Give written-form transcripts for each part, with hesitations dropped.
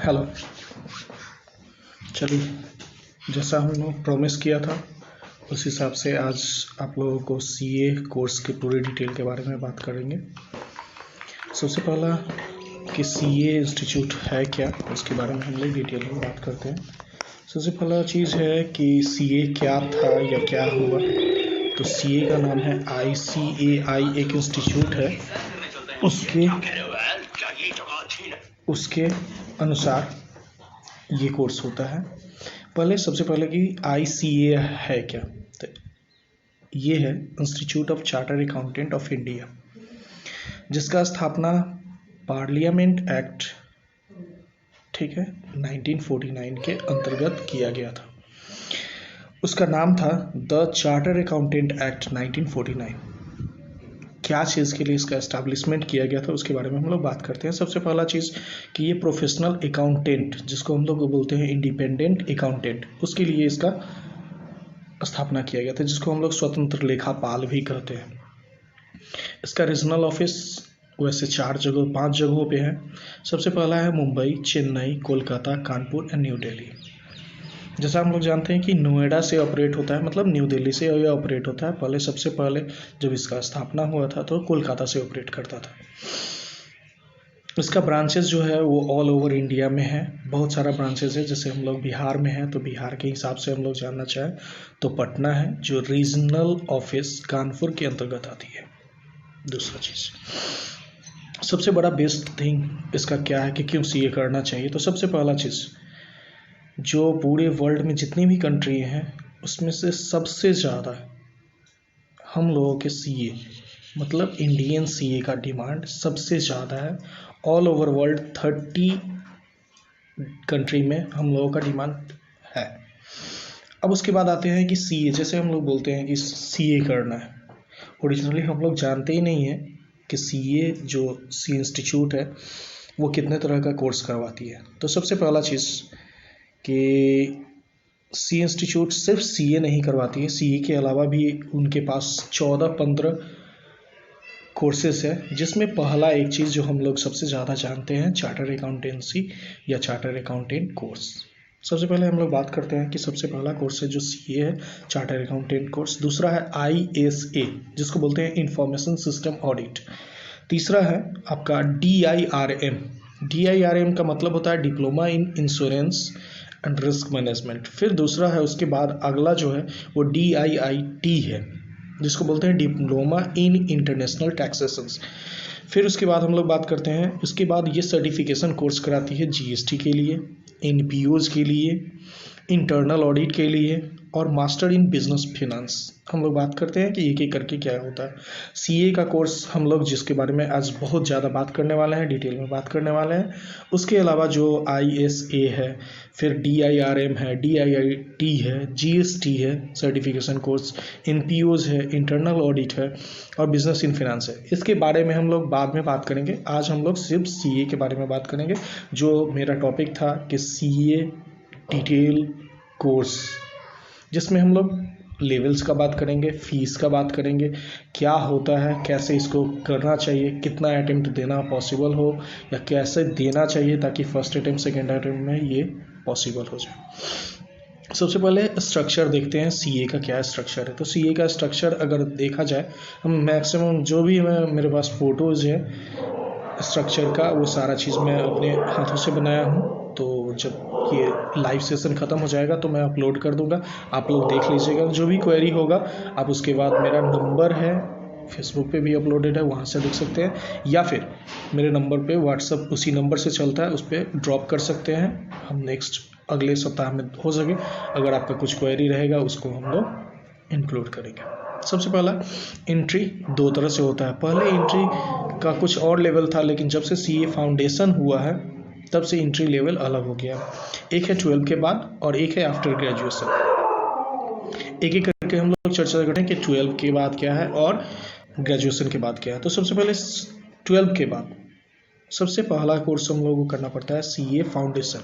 Hello. चलिए, जैसा हम लोग प्रॉमिस किया था उस हिसाब से आज आप लोगों को सीए कोर्स के पूरे डिटेल के बारे में बात करेंगे। सबसे पहला कि सीए इंस्टीट्यूट है क्या, उसके बारे में हम लोग डिटेल में बात करते हैं। सबसे पहला चीज़ है कि सीए क्या था या क्या हुआ। तो सीए का नाम है ICAI, एक इंस्टीट्यूट है। उसके अनुसार ये कोर्स होता है। सबसे पहले कि ICAI है क्या, तो ये है institute of chartered accountant of India, जिसका स्थापना पार्लियामेंट एक्ट 1949 के अंतर्गत किया गया था। उसका नाम था द चार्टर्ड अकाउंटेंट एक्ट 1949। क्या चीज़ के लिए इसका एस्टैब्लिशमेंट किया गया था उसके बारे में हम लोग बात करते हैं। सबसे पहला चीज़ कि ये प्रोफेशनल अकाउंटेंट, जिसको हम लोग बोलते हैं इंडिपेंडेंट अकाउंटेंट, उसके लिए इसका स्थापना किया गया था, जिसको हम लोग स्वतंत्र लेखापाल भी कहते हैं। इसका रीजनल ऑफिस वैसे 5 जगहों पे है। सबसे पहला है मुंबई, चेन्नई, कोलकाता, कानपुर एंड न्यू दिल्ली। जैसा हम लोग जानते हैं कि नोएडा से ऑपरेट होता है, मतलब न्यू दिल्ली से यह ऑपरेट होता है। सबसे पहले जब इसका स्थापना हुआ था तो कोलकाता से ऑपरेट करता था। इसका ब्रांचेस जो है वो ऑल ओवर इंडिया में है। बहुत सारा ब्रांचेस है। जैसे हम लोग बिहार में हैं तो बिहार के हिसाब से हम लोग जानना चाहें तो पटना है, जो रीजनल ऑफिस कानपुर के अंतर्गत आती है। दूसरा चीज़, सबसे बड़ा बेस्ट थिंग इसका क्या है कि क्यों सीए करना चाहिए। तो सबसे पहला चीज़, जो पूरे वर्ल्ड में जितनी भी कंट्री हैं उसमें से सबसे ज़्यादा हम लोगों के सीए, मतलब इंडियन सीए का डिमांड सबसे ज़्यादा है। ऑल ओवर वर्ल्ड 30 कंट्री में हम लोगों का डिमांड है। अब उसके बाद आते हैं कि सीए, जैसे हम लोग बोलते हैं कि सीए करना है, ओरिजिनली हम लोग जानते ही नहीं है कि सीए जो सी इंस्टीट्यूट है वो कितने तरह का कोर्स करवाती है। तो सबसे पहला चीज़ कि सी इंस्टीट्यूट सिर्फ सीए नहीं करवाती है, सीए के अलावा भी उनके पास 14-15 कोर्सेस है, जिसमें पहला एक चीज़ जो हम लोग सबसे ज़्यादा जानते हैं, चार्टर्ड अकाउंटेंसी या चार्टर्ड अकाउंटेंट कोर्स। सबसे पहले हम लोग बात करते हैं कि सबसे पहला कोर्स है जो सीए है, चार्टर्ड अकाउंटेंट कोर्स। दूसरा है ISA, जिसको बोलते हैं इंफॉर्मेशन सिस्टम ऑडिट। तीसरा है आपका DIRM। DIRM का मतलब होता है diploma in insurance and risk management. फिर दूसरा है, उसके बाद अगला जो है वो DIIT है, जिसको बोलते हैं डिप्लोमा इन इंटरनेशनल टैक्सेशन। फिर उसके बाद हम लोग बात करते हैं, उसके बाद ये सर्टिफिकेशन कोर्स कराती है GST के लिए, NPOs के लिए, इंटरनल ऑडिट के लिए और मास्टर इन बिजनेस फिनांस। हम लोग बात करते हैं कि एक एक करके क्या होता है सीए का कोर्स, हम लोग जिसके बारे में आज बहुत ज़्यादा बात करने वाले हैं, डिटेल में बात करने वाले हैं। उसके अलावा जो ISA है, फिर DIRM है, DIIT है, GST है सर्टिफिकेशन कोर्स, NPOs है, इंटरनल ऑडिट है और बिजनेस इन फिनांस है। इसके बारे में हम लोग बाद में बात करेंगे। आज हम लोग सिर्फ सीए के बारे में बात करेंगे, जो मेरा टॉपिक था कि सीए डिटेल कोर्स, जिसमें हम लोग लेवल्स का बात करेंगे, फीस का बात करेंगे, क्या होता है, कैसे इसको करना चाहिए, कितना अटेम्प्ट देना पॉसिबल हो या कैसे देना चाहिए ताकि फर्स्ट अटेम्प्ट सेकेंड अटेम्प्ट में ये पॉसिबल हो जाए। सबसे पहले स्ट्रक्चर देखते हैं सीए का क्या स्ट्रक्चर है। तो सीए का स्ट्रक्चर अगर देखा जाए, हम मैक्सिमम जो भी मेरे पास फ़ोटोज़ है स्ट्रक्चर का, वो सारा चीज़ मैं अपने हाथों से बनाया हूँ। तो जब ये लाइव सेशन ख़त्म हो जाएगा तो मैं अपलोड कर दूँगा, आप लोग देख लीजिएगा। जो भी क्वेरी होगा आप उसके बाद, मेरा नंबर है फेसबुक पे भी अपलोडेड है, वहाँ से देख सकते हैं, या फिर मेरे नंबर पे व्हाट्सअप उसी नंबर से चलता है, उस पर ड्रॉप कर सकते हैं। हम नेक्स्ट अगले सप्ताह में हो सके अगर आपका कुछ क्वेरी रहेगा उसको हम लोग इंक्लूड करेंगे। सबसे पहला एंट्री 2 तरह से होता है। पहले एंट्री का कुछ और लेवल था, लेकिन जब से सीए फाउंडेशन हुआ है तब से एंट्री लेवल अलग हो गया। एक है 12 के बाद और एक है आफ्टर ग्रेजुएशन। एक एक करके हम लोग चर्चा करते हैं कि 12 के बाद क्या है और ग्रेजुएशन के बाद क्या है। तो सबसे पहले 12 के बाद सबसे पहला कोर्स हम लोगों को करना पड़ता है सीए फाउंडेशन,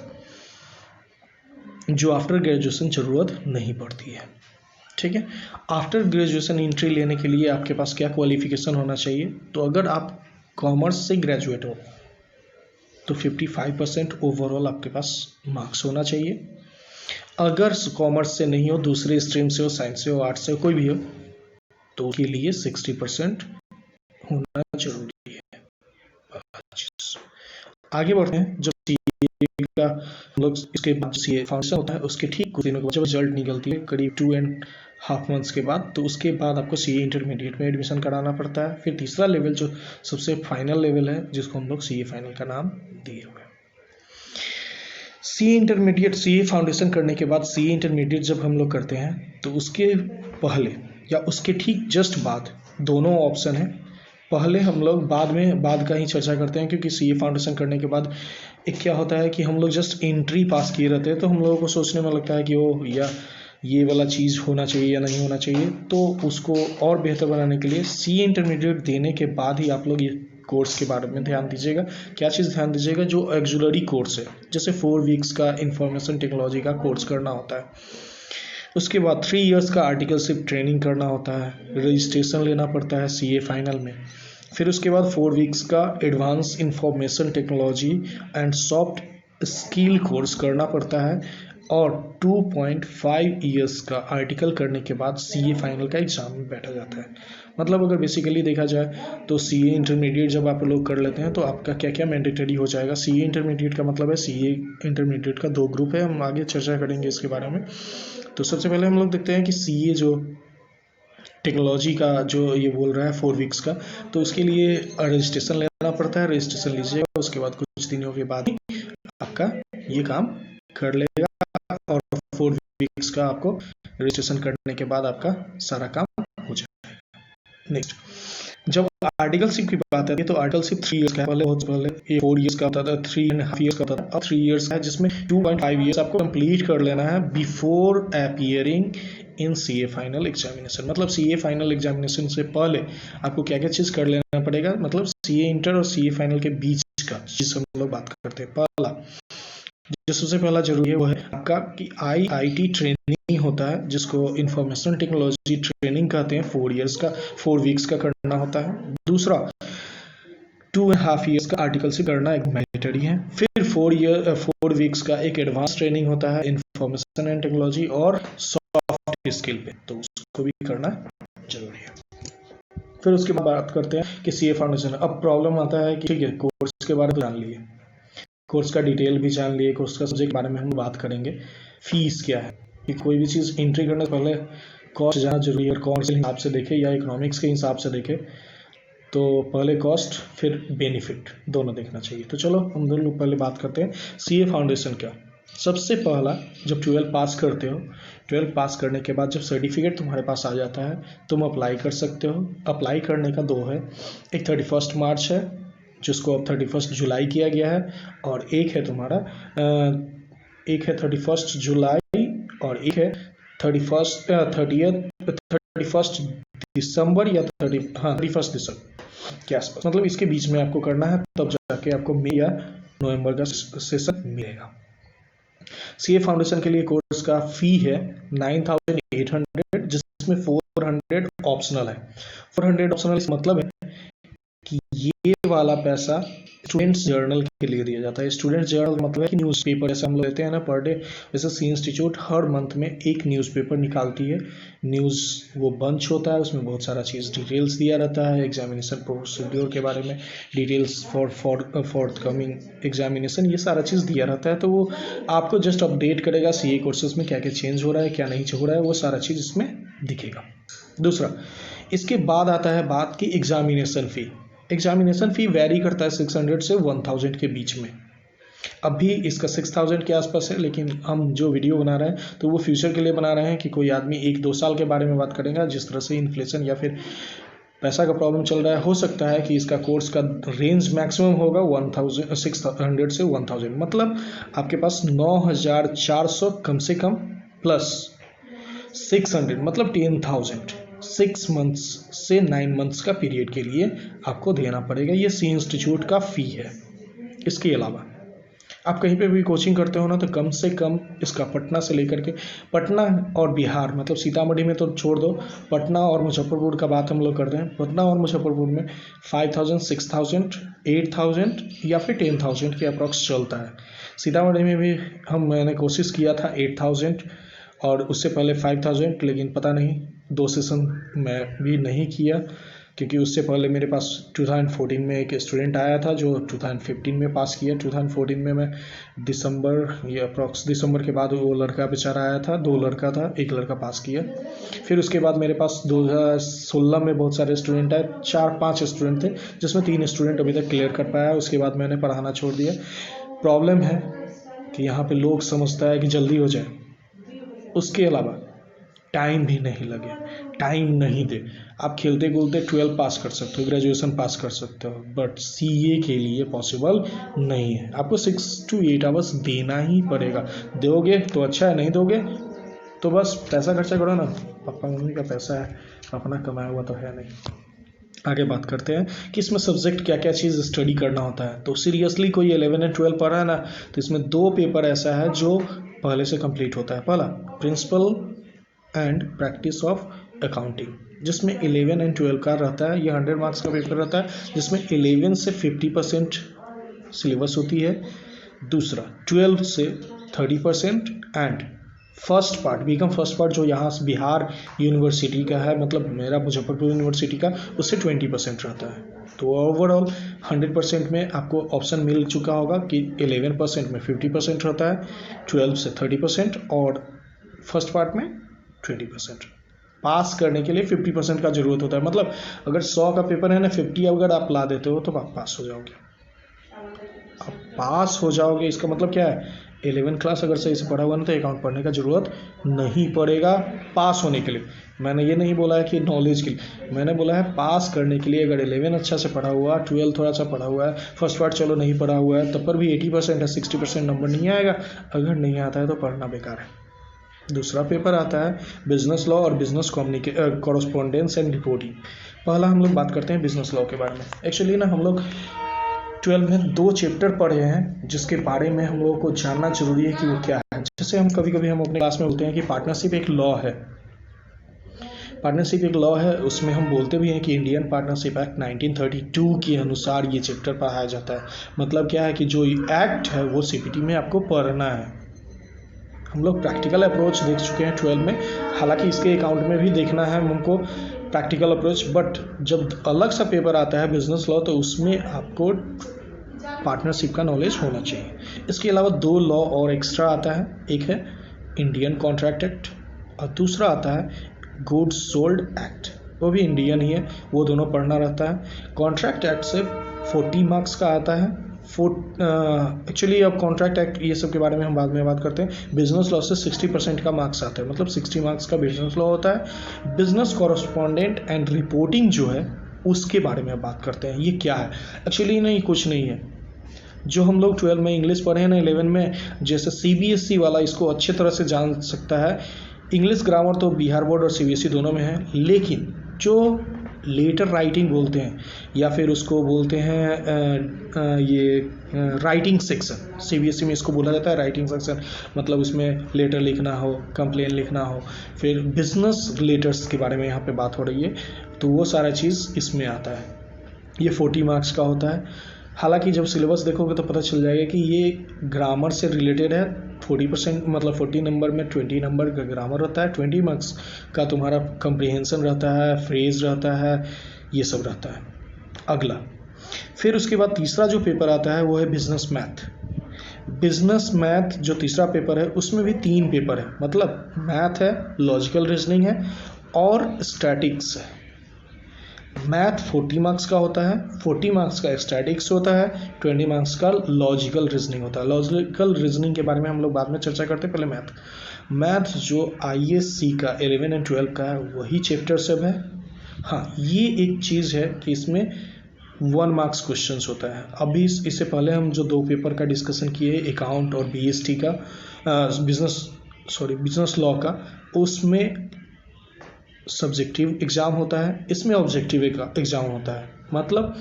जो आफ्टर ग्रेजुएशन ज़रूरत नहीं पड़ती है। ठीक है। आफ्टर ग्रेजुएशन एंट्री लेने के लिए आपके पास क्या क्वालिफिकेशन होना चाहिए। तो अगर आप कॉमर्स से ग्रेजुएट हो तो 55% ओवरऑल आपके पास मार्क्स होना चाहिए। अगर कॉमर्स से नहीं हो, दूसरे स्ट्रीम से हो, साइंस से हो, आर्ट्स से हो, कोई भी हो, तो उसके लिए 60% होना जरूरी है। आगे बढ़ते हैं। जब सीए का हम लोग इसके बाद सीए फाउंडेशन होता है, उसके ठीक कुछ दिनों के बाद जब रिजल्ट निकलती है, करीब 2.5 मंथ्स के बाद, तो उसके बाद आपको सीए इंटरमीडिएट में एडमिशन कराना पड़ता है। फिर तीसरा लेवल जो सबसे फाइनल लेवल है, जिसको हम लोग सीए फाइनल का नाम दिए हुए हैं। सीए इंटरमीडिएट, सीए फाउंडेशन करने के बाद सीए इंटरमीडिएट जब हम लोग करते हैं, तो उसके पहले या उसके ठीक जस्ट बाद दोनों ऑप्शन है। पहले हम लोग बाद का ही चर्चा करते हैं, क्योंकि सीए फाउंडेशन करने के बाद एक क्या होता है कि हम लोग जस्ट एंट्री पास किए रहते हैं, तो हम लोगों को सोचने में लगता है कि ओ या ये वाला चीज़ होना चाहिए या नहीं होना चाहिए। तो उसको और बेहतर बनाने के लिए सीए इंटरमीडिएट देने के बाद ही आप लोग ये कोर्स के बारे में ध्यान दीजिएगा। क्या चीज़ ध्यान दीजिएगा? जो ऑक्सिलरी कोर्स है, जैसे 4 वीक्स का इंफॉर्मेशन टेक्नोलॉजी का कोर्स करना होता है, उसके बाद 3 इयर्स का आर्टिकलशिप ट्रेनिंग करना होता है, रजिस्ट्रेशन लेना पड़ता है सीए फाइनल में। फिर उसके बाद 4 वीक्स का advance information technology and soft skill course करना पड़ता है, और 2.5 इयर्स का आर्टिकल करने के बाद सीए फाइनल का एग्जाम में बैठा जाता है। मतलब अगर बेसिकली देखा जाए तो सीए इंटरमीडिएट जब आप लोग कर लेते हैं, तो आपका क्या क्या मैंडेटरी हो जाएगा। सीए इंटरमीडिएट का मतलब है, सीए इंटरमीडिएट का 2 ग्रुप है, हम आगे चर्चा करेंगे इसके बारे में। तो सबसे पहले हम लोग देखते हैं कि सीए जो टेक्नोलॉजी का जो ये बोल रहा है 4 वीक्स का, तो उसके लिए रजिस्ट्रेशन लेना पड़ता है। रजिस्ट्रेशन लीजिएगा, उसके बाद कुछ दिनों के बाद ही आपका ये काम कर लेगा, और 4 वीक्स का आपको रजिस्ट्रेशन करने के बाद आपका सारा काम हो जाएगा। नेक्स्ट, जब आर्टिकलशिप की बात आती है, तो आर्टिकलशिप 3 इयर्स का, पहले 4 इयर्स का होता था, 3.5 इयर्स का होता था, अब 3 इयर्स का है, जिसमें 2.5 इयर्स आपको कंप्लीट कर लेना है बिफोर अपीयरिंग इन सीए फाइनल एग्जामिनेशन। मतलब सीए फाइनल एग्जामिनेशन से पहले आपको क्या क्या चीज़ कर लेना पड़ेगा, मतलब सीए इंटर और सीए फाइनल के बीच का चीज़ हम लोग बात करते हैं। पहला जो सबसे पहला जरूरी है वो है आपका कि आईआईटी ट्रेनिंग होता है, जिसको इंफॉर्मेशन टेक्नोलॉजी ट्रेनिंग कहते हैं, 4 इयर्स का, 4 वीक्स का करना होता है। दूसरा 2.5 इयर्स का आर्टिकल से करना एक मैंडेटरी है। फिर 4 वीक्स का एक एडवांस ट्रेनिंग होता है इंफॉर्मेशन एंड टेक्नोलॉजी और सॉफ्ट स्किल पे, तो उसको भी करना जरूरी है। फिर उसके बाद बात करते हैं कि सीए फाउंडेशन। अब प्रॉब्लम आता है कि ठीक है, कोर्स के बारे में जान लिए, कोर्स का डिटेल भी जान लिए, कोर्स का सब्जेक्ट के बारे में हम बात करेंगे। फीस क्या है, कि कोई भी चीज़ एंट्री करने से पहले कॉस्ट जाना जरूरी है। कॉमर्स के हिसाब से देखे या इकोनॉमिक्स के हिसाब से देखे, तो पहले कॉस्ट फिर बेनिफिट दोनों देखना चाहिए। तो चलो हम दोनों पहले बात करते हैं सीए फाउंडेशन क्या। सबसे पहला, जब 12 पास करते हो, 12 पास करने के बाद जब सर्टिफिकेट तुम्हारे पास आ जाता है, तुम अप्लाई कर सकते हो। अप्लाई करने का 2 है, एक 31 मार्च है, जिसको अब 31 जुलाई किया गया है, और एक है तुम्हारा 31 जुलाई, और एक है 31 दिसंबर या 31 दिसंबर के आसपास। मतलब इसके बीच में आपको करना है, तब जाके आपको मई या नवंबर का सेशन मिलेगा। सीए फाउंडेशन के लिए कोर्स का फी है 9,800, जिसमें 400 ऑप्शनल है। 400 ऑप्शनल इसका मतलब है कि ये वाला पैसा स्टूडेंट्स जर्नल के लिए दिया जाता है। स्टूडेंट्स जर्नल का मतलब है कि न्यूज़पेपर जैसे हम लोग लेते हैं ना पर डे, वैसे सी इंस्टीट्यूट हर मंथ में एक न्यूज़पेपर निकालती है। न्यूज़ वो बंच होता है, उसमें बहुत सारा चीज़ डिटेल्स दिया रहता है, एग्जामिनेशन प्रोसीड्योर के बारे में डिटेल्स फॉर कमिंग एग्जामिनेशन, ये सारा चीज़ दिया रहता है। तो वो आपको जस्ट अपडेट करेगा सीए कोर्सेज में क्या क्या चेंज हो रहा है, क्या नहीं हो रहा है, वो सारा चीज़ इसमें दिखेगा। दूसरा, इसके बाद आता है बात की examination fee. Examination fee vary करता है 600 से 1000 के बीच में। अभी इसका 6000 के आसपास है, लेकिन हम जो वीडियो बना रहे हैं तो वो फ्यूचर के लिए बना रहे हैं कि कोई आदमी 1-2 साल के बारे में बात करेगा। जिस तरह से इन्फ्लेशन या फिर पैसा का प्रॉब्लम चल रहा है, हो सकता है कि इसका कोर्स का रेंज मैक्सिमम होगा 600 से 1000। मतलब आपके पास 9400 कम से कम प्लस 600, मतलब 10,000 6 मंथ्स से 9 मंथ्स का पीरियड के लिए आपको देना पड़ेगा। ये सी इंस्टीट्यूट का फ़ी है। इसके अलावा आप कहीं पे भी कोचिंग करते हो ना तो कम से कम इसका पटना से लेकर के, पटना और बिहार मतलब सीतामढ़ी में तो छोड़ दो, पटना और मुजफ्फरपुर का बात हम लोग कर रहे हैं, पटना और मुजफ्फरपुर में 5000, 6000, 8000 या फिर 10,000 के अप्रॉक्स चलता है। सीतामढ़ी में भी मैंने कोशिश किया था 8000 और उससे पहले 5000, लेकिन पता नहीं 2 सेशन मैं भी नहीं किया, क्योंकि उससे पहले मेरे पास 2014 में एक स्टूडेंट आया था जो 2015 में पास किया। 2014 में मैं दिसंबर या अप्रॉक्स दिसंबर के बाद वो लड़का बेचारा आया था, 2 लड़का था, 1 लड़का पास किया। फिर उसके बाद मेरे पास 2016 में बहुत सारे स्टूडेंट आए, 4-5 स्टूडेंट थे जिसमें 3 स्टूडेंट अभी तक क्लियर कर पाया। उसके बाद मैंने पढ़ाना छोड़ दिया। प्रॉब्लम है कि यहाँ पे लोग समझता है कि जल्दी हो जाए, उसके अलावा टाइम भी नहीं लगे, टाइम नहीं दे। आप खेलते कूदते 12 पास कर सकते हो, ग्रेजुएशन पास कर सकते हो, बट सीए के लिए पॉसिबल नहीं है। आपको 6 to 8 आवर्स देना ही पड़ेगा। दोगे तो अच्छा है, नहीं दोगे तो बस पैसा खर्चा करो ना, पापा मम्मी का पैसा है, अपना कमाया हुआ तो है नहीं। आगे बात करते हैं कि इसमें सब्जेक्ट क्या क्या चीज़ स्टडी करना होता है। तो सीरियसली कोई 11 और 12 पढ़ा है ना, तो इसमें 2 पेपर ऐसा है जो पहले से कंप्लीट होता है। पहला principle and practice of accounting, जिसमें 11 और 12 का रहता है। ये 100 मार्क्स का पेपर रहता है, जिसमें 11 से 50% सिलेबस होती है, दूसरा 12 से 30% and first part first part जो यहाँ से बिहार यूनिवर्सिटी का है, मतलब मेरा मुजफ्फरपुर यूनिवर्सिटी का, उससे 20% रहता है। तो ओवरऑल 100% में आपको ऑप्शन मिल चुका होगा कि 11% में 50% रहता है, 12 से 30% और फर्स्ट पार्ट में 20%। पास करने के लिए 50% का ज़रूरत होता है। मतलब अगर 100 का पेपर है ना, 50 अगर आप ला देते हो तो आप पास हो जाओगे। आप पास हो जाओगे इसका मतलब क्या है, 11 क्लास अगर सही से पढ़ा हुआ ना तो अकाउंट पढ़ने का ज़रूरत नहीं पड़ेगा पास होने के लिए। मैंने ये नहीं बोला है कि नॉलेज के लिए, मैंने बोला है पास करने के लिए। अगर 11 अच्छा से पढ़ा हुआ, 12 थोड़ा सा पढ़ा हुआ है, फर्स्ट पार्ट चलो नहीं पढ़ा हुआ है, तब पर भी 80% या 60% नंबर नहीं आएगा। अगर नहीं आता है तो पढ़ना बेकार है। दूसरा पेपर आता है बिजनेस लॉ और बिजनेस कॉरस्पॉन्डेंस एंड रिपोर्टिंग। पहला हम लोग बात करते हैं बिजनेस लॉ के बारे में। एक्चुअली ना हम लोग 12 में 2 चैप्टर पढ़े हैं जिसके बारे में हम लोगों को जानना जरूरी है कि वो क्या है। जैसे हम कभी कभी हम अपने क्लास में बोलते हैं कि पार्टनरशिप एक लॉ है, पार्टनरशिप एक लॉ है। उसमें हम बोलते भी हैं कि इंडियन पार्टनरशिप एक्ट 1932 के अनुसार ये चैप्टर पढ़ाया जाता है। मतलब क्या है कि जो एक्ट है वो सीपीटी में आपको पढ़ना है। हम लोग प्रैक्टिकल अप्रोच देख चुके हैं 12 में, हालांकि इसके अकाउंट में भी देखना है हमको प्रैक्टिकल अप्रोच, बट जब अलग सा पेपर आता है बिजनेस लॉ तो उसमें आपको पार्टनरशिप का नॉलेज होना चाहिए। इसके अलावा 2 लॉ और एक्स्ट्रा आता है, एक है इंडियन कॉन्ट्रैक्ट एक्ट और दूसरा आता है गुड्स सोल्ड एक्ट, वो भी इंडियन ही है, वो दोनों पढ़ना रहता है। कॉन्ट्रैक्ट एक्ट से 40 मार्क्स का आता है। एक्चुअली अब कॉन्ट्रैक्ट एक्ट ये सब के बारे में हम बाद में बात करते हैं। बिजनेस लॉ से 60% का मार्क्स आता है, मतलब 60 मार्क्स का बिजनेस लॉ होता है। बिजनेस कॉरस्पॉन्डेंट एंड रिपोर्टिंग जो है उसके बारे में बात करते हैं। ये क्या है, एक्चुअली नहीं कुछ नहीं है। जो हम लोग 12 में इंग्लिश पढ़े हैं ना, 11 में जैसे सीबीएसई वाला इसको अच्छे तरह से जान सकता है। इंग्लिश ग्रामर तो बिहार बोर्ड और सीबीएसई दोनों में है, लेकिन जो लेटर राइटिंग बोलते हैं या फिर उसको बोलते हैं ये राइटिंग सेक्शन, सीबीएसई में इसको बोला जाता है राइटिंग सेक्शन। मतलब उसमें लेटर लिखना हो, कंप्लेन लिखना हो, फिर बिजनेस रिलेटर्स के बारे में यहाँ पे बात हो रही है, तो वो सारा चीज़ इसमें आता है। ये 40 मार्क्स का होता है। हालांकि जब सिलेबस देखोगे तो पता चल जाएगा कि ये ग्रामर से रिलेटेड है। 40% मतलब 40 नंबर में 20 नंबर का ग्रामर रहता है, 20 मार्क्स का तुम्हारा कंप्रिहेंशन रहता है, फ्रेज रहता है, ये सब रहता है। अगला फिर उसके बाद तीसरा जो पेपर आता है वो है बिजनेस मैथ। बिजनेस मैथ जो तीसरा पेपर है उसमें भी 3 पेपर है, मतलब मैथ है, लॉजिकल रीजनिंग है और स्टैटिक्स है। मैथ 40 मार्क्स का होता है, 40 मार्क्स का स्टैटिक्स होता है, 20 मार्क्स का लॉजिकल रीजनिंग होता है। लॉजिकल रीजनिंग के बारे में हम लोग बाद में चर्चा करते हैं, पहले मैथ जो आईएससी का 11 और 12 का है वही चैप्टर सब है। हाँ, ये एक चीज़ है कि इसमें 1 मार्क्स क्वेश्चंस होता है। अभी इससे पहले हम जो 2 पेपर का डिस्कशन किए, अकाउंट और बीएसटी का बिजनेस लॉ का, उसमें सब्जेक्टिव एग्ज़ाम होता है, इसमें ऑब्जेक्टिव एग्ज़ाम होता है। मतलब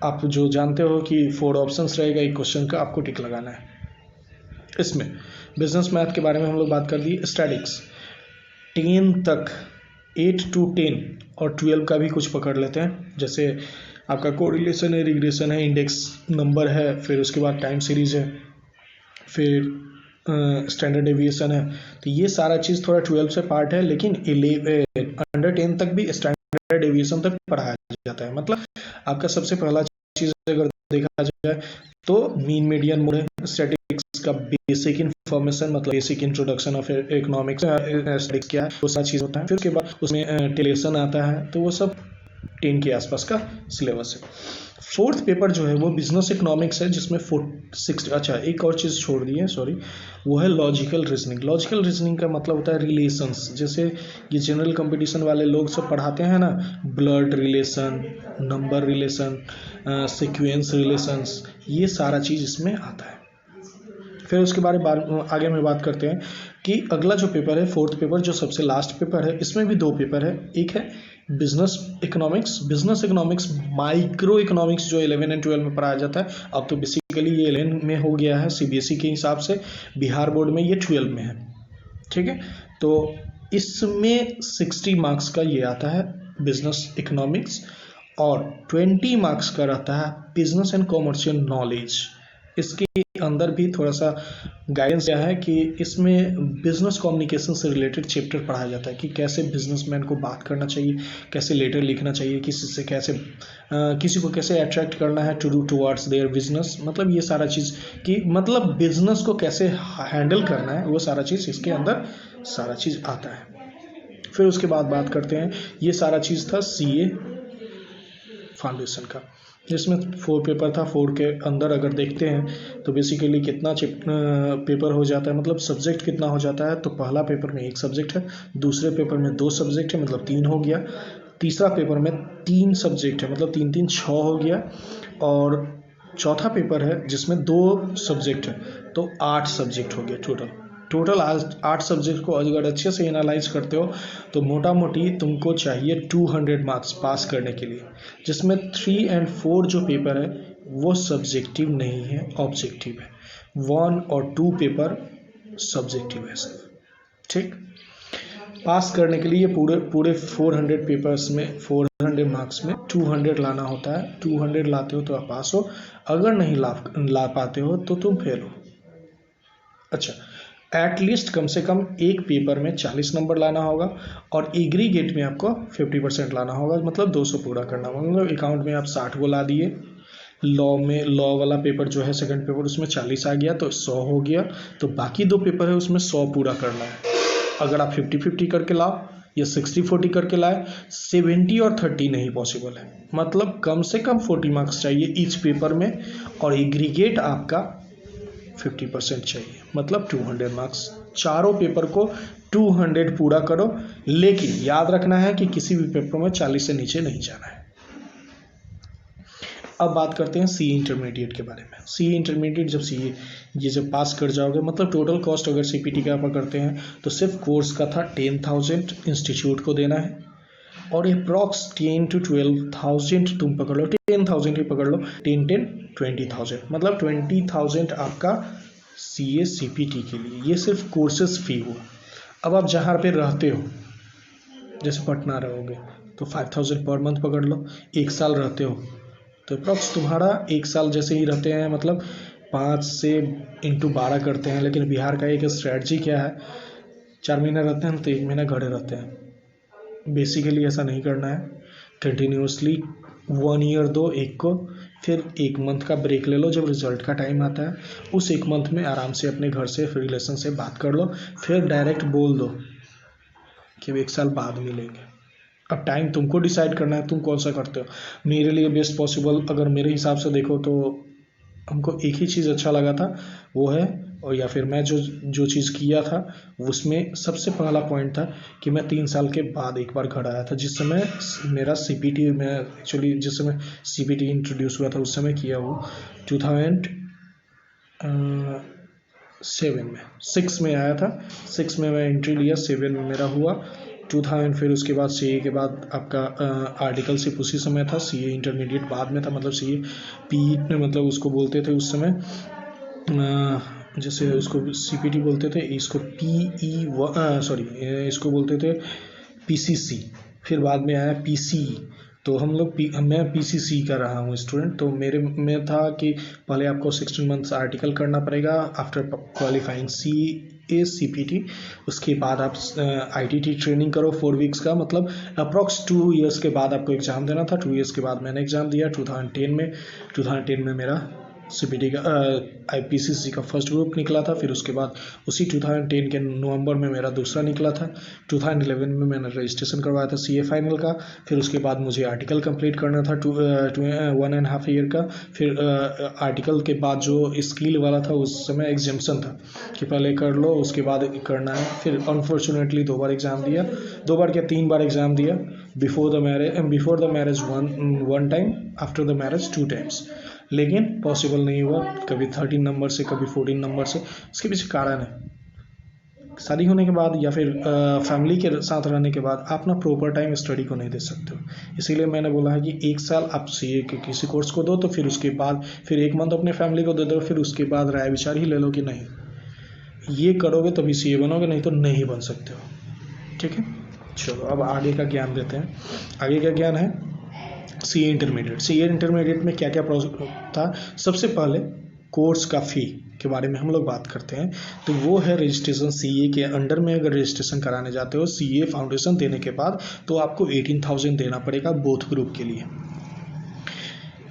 आप जो जानते हो कि 4 ऑप्शंस रहेगा, एक क्वेश्चन का आपको टिक लगाना है। इसमें बिजनेस मैथ के बारे में हम लोग बात कर दी। स्टैटिक्स 10 तक, 8 to 10 और 12 का भी कुछ पकड़ लेते हैं। जैसे आपका कोरिलेशन है, रिग्रेशन है, इंडेक्स नंबर है, फिर उसके बाद टाइम सीरीज है, फिर स्टैंडर्ड डेविएशन है। तो ये सारा चीज़ थोड़ा 12 से पार्ट है, लेकिन अंडर 10 तक भी स्टैंडर्ड डेविएशन तक पढ़ाया जाता है। मतलब आपका सबसे पहला चीज़ अगर देखा जाए तो मीन मीडियन मोड है, स्टैटिस्टिक्स का बेसिक इन्फॉर्मेशन, मतलब basic introduction of economics statistics क्या है वो सारा चीज़ होता है। फिर उसके बाद उसमें टेलेशन आता है, तो वो सब 10 के आसपास का सिलेबस है। फोर्थ पेपर जो है वो बिजनेस इकोनॉमिक्स है, जिसमें 60, अच्छा एक और चीज़ छोड़ दी है, सॉरी, वो है लॉजिकल रीजनिंग। लॉजिकल रीजनिंग का मतलब होता है रिलेशंस। जैसे ये जनरल कंपटीशन वाले लोग सब पढ़ाते हैं ना, blood relation, number relation, sequence relations, ये सारा चीज़ इसमें आता है। फिर उसके बारे में आगे में बात करते हैं कि अगला जो पेपर है, फोर्थ पेपर, जो सबसे लास्ट पेपर है, इसमें भी 2 पेपर है। एक है business economics. Business economics micro economics जो 11 और 12 में पढ़ाया जाता है, अब तो बेसिकली ये 11 में हो गया है सीबीएसई के हिसाब से, बिहार बोर्ड में ये 12 में है, ठीक है। तो इसमें 60 मार्क्स का ये आता है बिजनेस इकोनॉमिक्स, और 20 मार्क्स का रहता है बिजनेस एंड कॉमर्शियल नॉलेज। इसके अंदर भी थोड़ा सा गाइडेंस यह है कि इसमें बिजनेस कम्युनिकेशन से रिलेटेड चैप्टर पढ़ाया जाता है कि कैसे बिजनेसमैन को बात करना चाहिए, कैसे लेटर लिखना चाहिए, किसी से कैसे किसी को कैसे अट्रैक्ट करना है to do towards their business, मतलब ये सारा चीज़ कि मतलब बिजनेस को कैसे हैंडल करना है, वो सारा चीज़ इसके अंदर सारा चीज़ आता है। फिर उसके बाद बात करते हैं, ये सारा चीज़ था सीए फाउंडेशन का, जिसमें 4 पेपर था। 4 के अंदर अगर देखते हैं तो बेसिकली कितना पेपर हो जाता है, मतलब सब्जेक्ट कितना हो जाता है। तो पहला पेपर में 1 सब्जेक्ट है, दूसरे पेपर में 2 सब्जेक्ट है, मतलब 3 हो गया। तीसरा पेपर में 3 सब्जेक्ट है, मतलब 3 3 6 हो गया। और चौथा पेपर है जिसमें 2 सब्जेक्ट है, तो 8 सब्जेक्ट हो गया टोटल 8 सब्जेक्ट को अगर अच्छे से एनालाइज करते हो तो मोटा मोटी तुमको चाहिए 200 मार्क्स पास करने के लिए, जिसमें 3 और 4 जो पेपर है वो सब्जेक्टिव नहीं है, ऑब्जेक्टिव है। 1 और 2 पेपर सब्जेक्टिव है सिर्फ, ठीक। पास करने के लिए पूरे 400 पेपर्स में 400 मार्क्स में 200 लाना होता है। 200 लाते हो तो आप पास हो, अगर नहीं ला पाते हो तो तुम फेल हो। अच्छा, एटलीस्ट कम से कम एक पेपर में 40 नंबर लाना होगा, और एग्रीगेट में आपको 50% लाना होगा, मतलब 200 पूरा करना होगा। मतलब अकाउंट में आप 60 को ला दिए, लॉ वाला पेपर जो है सेकंड पेपर, उसमें 40 आ गया तो 100 हो गया, तो बाकी 2 पेपर है उसमें 100 पूरा करना है। अगर आप 50-50 करके लाओ या 60-40 करके लाए, 70 और 30 नहीं पॉसिबल है। मतलब कम से कम 40 मार्क्स चाहिए ईच पेपर में, और एग्रीगेट आपका 50% चाहिए, मतलब 200 मार्क्स। चारों पेपर को 200 पूरा करो, लेकिन याद रखना है कि किसी भी पेपर में 40 से नीचे नहीं जाना है। अब बात करते हैं सी इंटरमीडिएट के बारे में। सी इंटरमीडिएट जब पास कर जाओगे, मतलब टोटल कॉस्ट अगर सीपीटी का आप करते हैं तो सिर्फ कोर्स का था 10,000 इंस्टीट्यूट को देना है, और अप्रॉक्स 10 to 12,000 तुम पकड़ लो, 10,000 ही पकड़ लो, 10 20,000, मतलब 20,000 आपका CA CPT के लिए। ये सिर्फ कोर्सेज फी हुआ। अब आप जहाँ पे रहते हो, जैसे पटना रहोगे तो 5,000 पर मंथ पकड़ लो। 1 साल रहते हो तो अप्रॉक्स तुम्हारा 1 साल जैसे ही रहते हैं, मतलब 5 से इंटू 12 करते हैं। लेकिन बिहार का एक स्ट्रैटेजी क्या है, 4 महीना रहते हैं तो 1 महीना घरे रहते हैं। बेसिकली ऐसा नहीं करना है, कंटिन्यूसली 1 ईयर दो एक को, फिर 1 मंथ का ब्रेक ले लो। जब रिजल्ट का टाइम आता है उस 1 मंथ में आराम से अपने घर से रिलेशन से बात कर लो, फिर डायरेक्ट बोल दो कि 1 साल बाद मिलेंगे। अब टाइम तुमको डिसाइड करना है तुम कौन सा करते हो। मेरे लिए बेस्ट पॉसिबल अगर मेरे हिसाब से देखो तो हमको एक ही चीज़ अच्छा लगा था, वो है, और या फिर मैं जो चीज़ किया था उसमें सबसे पहला पॉइंट था कि मैं 3 साल के बाद एक बार घर आया था। जिस समय मेरा CPT में एक्चुअली जिस समय CPT इंट्रोड्यूस हुआ था उस समय किया वो 2006 में आया था। 6 में मैं एंट्री लिया, 7 में मेरा हुआ 2000। फिर उसके बाद CA के बाद आपका आर्टिकल सिर्फ उसी समय था, CA इंटरमीडिएट बाद में था, मतलब CA PE में मतलब उसको बोलते थे उस समय। जैसे उसको CPT बोलते थे, इसको इसको बोलते थे PCC, फिर बाद में आया PCE। तो मैं PCC का रहा हूँ स्टूडेंट। तो मेरे में था कि पहले आपको 16 मंथ्स आर्टिकल करना पड़ेगा आफ्टर क्वालिफाइंग CPT। उसके बाद आप ITT ट्रेनिंग करो 4 वीक्स का, मतलब अप्रॉक्स 2 ईयर्स के बाद आपको एग्ज़ाम देना था। 2 ईयर्स के बाद मैंने एग्ज़ाम दिया 2010 में मेरा CPT का IPCC का फर्स्ट ग्रुप निकला था। फिर उसके बाद उसी 2010 के नवंबर में मेरा दूसरा निकला था। 2011 में मैंने रजिस्ट्रेशन करवाया था CA फाइनल का। फिर उसके बाद मुझे आर्टिकल कंप्लीट करना था 1.5 ईयर का। फिर आर्टिकल के बाद जो स्किल वाला था उस समय एग्जाम्पशन था कि पहले कर लो उसके बाद करना है। फिर अनफॉर्चुनेटली 2 बार एग्ज़ाम दिया, 2 बार क्या 3 बार एग्ज़ाम दिया। Before the marriage one time, after the marriage 2 times, लेकिन पॉसिबल नहीं हुआ। कभी 13 नंबर से, कभी 14 नंबर से। इसके पीछे कारण है, शादी होने के बाद या फिर फैमिली के साथ रहने के बाद आप ना प्रॉपर टाइम स्टडी को नहीं दे सकते हो। इसीलिए मैंने बोला है कि 1 साल आप CA के किसी कोर्स को दो, तो फिर उसके बाद फिर 1 मंथ अपने फैमिली को दे दो। फिर उसके बाद राय विचार ही ले लो कि नहीं ये करोगे तभी CA बनोगे, नहीं तो नहीं बन सकते हो। ठीक है, चलो अब आगे का ज्ञान देते हैं। आगे का ज्ञान है CA इंटरमीडिएट में क्या क्या प्रोसेस था। सबसे पहले कोर्स का फ़ी के बारे में हम लोग बात करते हैं। तो वो है रजिस्ट्रेशन CA के अंडर में अगर रजिस्ट्रेशन कराने जाते हो CA फाउंडेशन देने के बाद, तो आपको 18,000 देना पड़ेगा बोथ ग्रुप के लिए,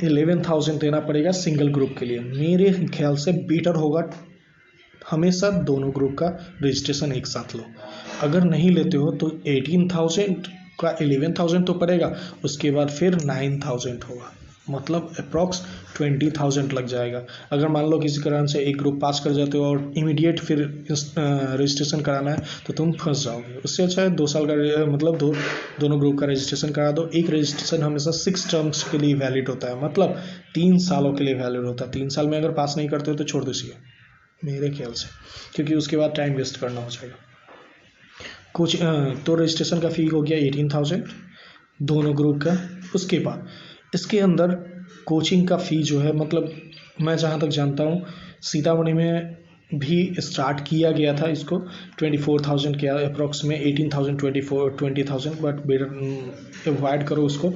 11,000 देना पड़ेगा सिंगल ग्रुप के लिए। मेरे ख्याल से बेटर होगा हमेशा दोनों ग्रुप का रजिस्ट्रेशन एक साथ लो। अगर नहीं लेते हो तो 18,000 का 11,000 तो पड़ेगा, उसके बाद फिर 9,000 होगा, मतलब अप्रॉक्स 20,000 लग जाएगा। अगर मान लो किसी कारण से एक ग्रुप पास कर जाते हो और इमीडिएट फिर रजिस्ट्रेशन कराना है तो तुम फंस जाओगे। उससे अच्छा है 2 साल का मतलब दोनों ग्रुप का रजिस्ट्रेशन करा दो। एक रजिस्ट्रेशन हमेशा 6 टर्म्स के लिए वैलिड होता है, मतलब 3 सालों के लिए वैलिड होता है। 3 साल में अगर पास नहीं करते हो तो छोड़ दो CA मेरे ख्याल से, क्योंकि उसके बाद टाइम वेस्ट करना हो जाएगा। कुछ तो रजिस्ट्रेशन का फ़ी हो गया 18,000 दोनों ग्रुप का। उसके बाद इसके अंदर कोचिंग का फ़ी जो है, मतलब मैं जहाँ तक जानता हूँ सीतामढ़ी में भी स्टार्ट किया गया था इसको 24,000 के अप्रॉक्स में, 18,000 20,000, बट बेटर अवॉइड करो उसको।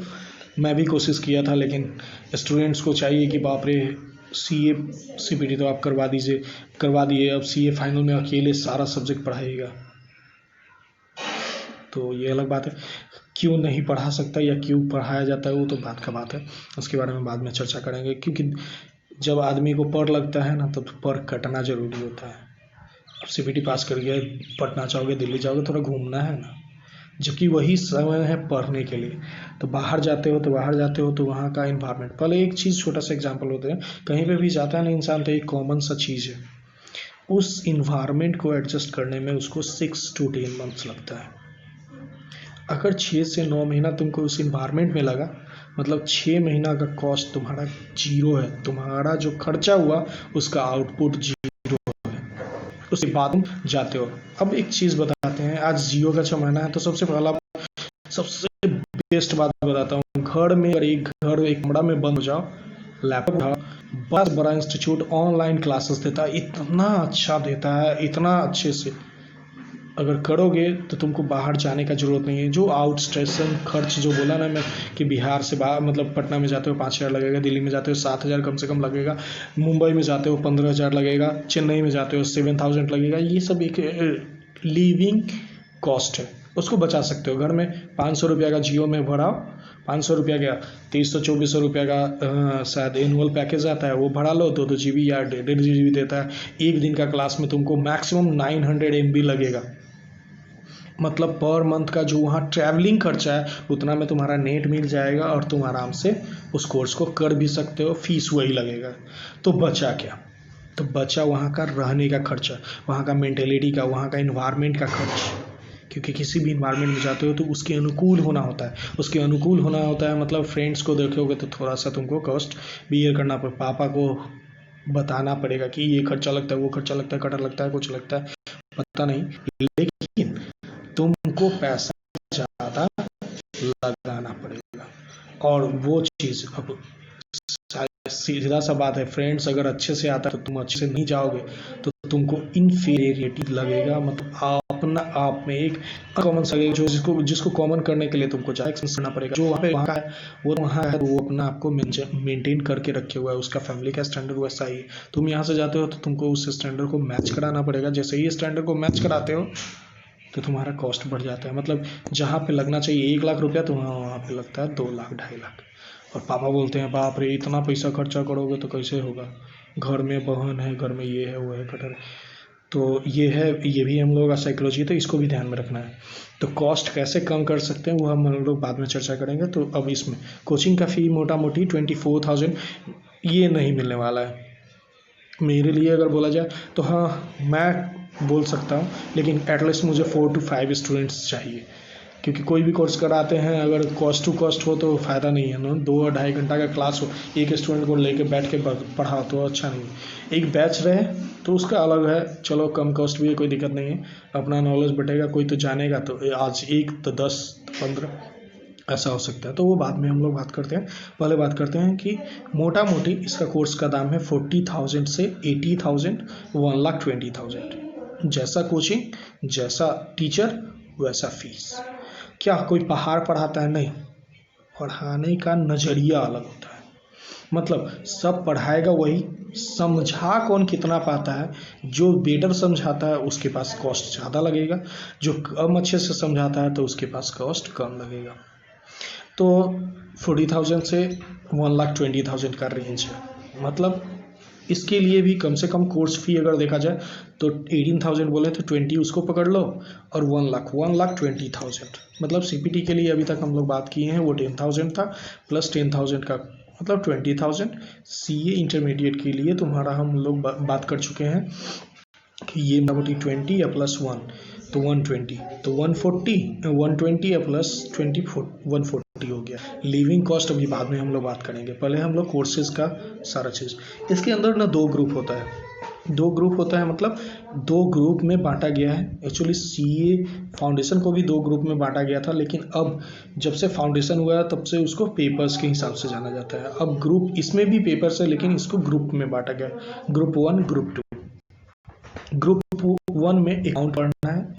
मैं भी कोशिश किया था, लेकिन स्टूडेंट्स को चाहिए कि बाप रे CA CPT तो आप करवा दिए, अब CA फाइनल में अकेले सारा सब्जेक्ट पढ़ाइएगा, तो ये अलग बात है। क्यों नहीं पढ़ा सकता या क्यों पढ़ाया जाता है वो तो बात का बात है, उसके बारे में बाद में चर्चा करेंगे। क्योंकि जब आदमी को पर लगता है ना, तब पर कटना ज़रूरी होता है। अब CPT पास कर गए, पटना जाओगे, दिल्ली जाओगे, थोड़ा घूमना है ना, जबकि वही समय है पढ़ने के लिए। तो बाहर जाते हो तो वहाँ का इन्वायरमेंट, पहले एक चीज़ छोटा सा एग्जांपल होते हैं, कहीं पे भी जाता है ना इंसान, तो एक कॉमन सा चीज़ है, उस इन्वायरमेंट को एडजस्ट करने में उसको 6 to 10 मंथ्स लगता है। अगर 6 से 9 महीना तुमको उस इन्वायरमेंट में लगा, मतलब 6 महीना का कॉस्ट तुम्हारा जीरो है, तुम्हारा जो खर्चा हुआ उसका आउटपुट जीरो है, उसके बाद तुम जाते हो। अब एक चीज़ बताते हैं, आज जियो का ज़माना है, तो सबसे बेस्ट बात बताता हूँ। घर में अगर एक कमरा में बंद हो जाओ, लैपटॉप बस बड़ा इंस्टीट्यूट ऑनलाइन क्लासेस देता है, इतना अच्छा देता है, इतना अच्छे से अगर करोगे तो तुमको बाहर जाने का ज़रूरत नहीं है। जो आउट स्टेशन खर्च जो बोला ना मैं, कि बिहार से बाहर मतलब पटना में जाते हो 5,000 लगेगा, दिल्ली में जाते हो 7,000 कम से कम लगेगा, मुंबई में जाते हो 15,000 लगेगा, चेन्नई में जाते हो 7,000 लगेगा। ये सब एक लिविंग कॉस्ट है, उसको बचा सकते हो। घर में 500 रुपये का जियो में भराओ, 500 रुपये का 2300-2400 रुपये का शायद एनुअल पैकेज आता है, वो भरा लो, 2 GB या 1.5 GB देता है। एक दिन का क्लास में तुमको मैक्सिमम 900 MB लगेगा, मतलब पर मंथ का जो वहाँ ट्रैवलिंग खर्चा है उतना में तुम्हारा नेट मिल जाएगा और तुम आराम से उस कोर्स को कर भी सकते हो, फीस वही लगेगा। तो बचा क्या? तो बचा वहाँ का रहने का खर्चा, वहाँ का मेंटेलिटी का, वहाँ का इन्वायरमेंट का खर्च। क्योंकि किसी भी इन्वायरमेंट में जाते हो तो उसके अनुकूल होना होता है, मतलब फ्रेंड्स को देखोगे तो थोड़ा सा तुमको कॉस्ट बियर करना पड़ेगा, पापा को बताना पड़ेगा कि ये खर्चा लगता है, वो खर्चा लगता है, कटर लगता है, कुछ लगता है, पता नहीं, लेकिन तुमको पैसा ज़्यादा लगाना पड़ेगा। और वो चीज़ अब सीधा सा बात है, फ्रेंड्स अगर अच्छे से आता है तो तुम अच्छे से नहीं जाओगे तो तुमको इनफीरियरिटी लगेगा, मतलब अपना आप में एक कॉमन लगेगा, जो जिसको कॉमन करने के लिए तुमको ज़्यादा एक्सपेंस करना पड़ेगा। जो वहाँ का है वो वहाँ है, वो अपना आपको मेंटेन करके रखे हुआ है, उसका फैमिली का स्टैंडर्ड वैसा ही है। तुम यहाँ से जाते हो तो तुमको उस स्टैंडर्ड को मैच कराना पड़ेगा। जैसे ही स्टैंडर्ड को मैच कराते हो तो तुम्हारा कॉस्ट बढ़ जाता है। मतलब जहाँ पे लगना चाहिए 1 लाख रुपया तो वहाँ पे लगता है 2 लाख 2.5 लाख। और पापा बोलते हैं बाप रे इतना पैसा खर्चा करोगे तो कैसे होगा, घर में बहन है, घर में ये है वो है कटर। तो ये है, ये भी हम लोगों का साइकोलॉजी, तो इसको भी ध्यान में रखना है। तो कॉस्ट कैसे कम कर सकते हैं वो हम लोग बाद में चर्चा करेंगे। तो अब इसमें कोचिंग का फ़ी मोटा मोटी 24,000 ये नहीं मिलने वाला है मेरे लिए। अगर बोला जाए तो हाँ मैं बोल सकता हूँ, लेकिन एटलीस्ट मुझे 4 to 5 स्टूडेंट्स चाहिए, क्योंकि कोई भी कोर्स कराते हैं अगर कॉस्ट टू कॉस्ट हो तो फ़ायदा नहीं है ना। 2 और 2.5 घंटा का क्लास हो, एक स्टूडेंट को लेके बैठ के पढ़ाओ तो अच्छा नहीं है। एक बैच रहे तो उसका अलग है, चलो कम कॉस्ट भी है, कोई दिक्कत नहीं है, अपना नॉलेज बढ़ेगा, कोई तो जानेगा। तो आज 1 तो 10 तो 15 ऐसा हो सकता है, तो वो बाद में हम लोग बात करते हैं। पहले बात करते हैं कि मोटा मोटी इसका कोर्स का दाम है 40,000 से 80,000, 1,20,000। जैसा कोचिंग जैसा टीचर वैसा फीस। क्या कोई पहाड़ पढ़ाता है? नहीं, पढ़ाने का नज़रिया अलग होता है। मतलब सब पढ़ाएगा वही, समझा कौन कितना पाता है। जो बेटर समझाता है उसके पास कॉस्ट ज़्यादा लगेगा, जो कम अच्छे से समझाता है तो उसके पास कॉस्ट कम लगेगा। तो 40,000 से 1,20,000 का रेंज है। मतलब इसके लिए भी कम से कम कोर्स फी अगर देखा जाए तो 18,000 बोले तो 20 उसको पकड़ लो, और 1,20,000 मतलब सीपीटी के लिए अभी तक हम लोग बात किए हैं वो 10,000 था, प्लस 10,000 का मतलब 20,000। सीए इंटरमीडिएट के लिए तुम्हारा हम लोग बात कर चुके हैं कि ये मोटामोटी 20 या प्लस 1 तो 120, तो 120 या प्लस 20 140 हो गया। लिविंग कॉस्ट अभी बाद में हम लोग बात करेंगे, पहले हम लोग कोर्सेज का सारा चीज़। इसके अंदर ना 2 ग्रुप होता है, 2 ग्रुप होता है, मतलब 2 ग्रुप में बांटा गया है। एक्चुअली सीए फाउंडेशन को भी 2 ग्रुप में बांटा गया था, लेकिन अब जब से फाउंडेशन हुआ है तब से उसको पेपर्स के हिसाब से जाना जाता है। अब ग्रुप इसमें भी पेपर्स है, लेकिन इसको ग्रुप में बांटा गया, ग्रुप 1 ग्रुप 2। ग्रुप 1 में अकाउंट पढ़ना है,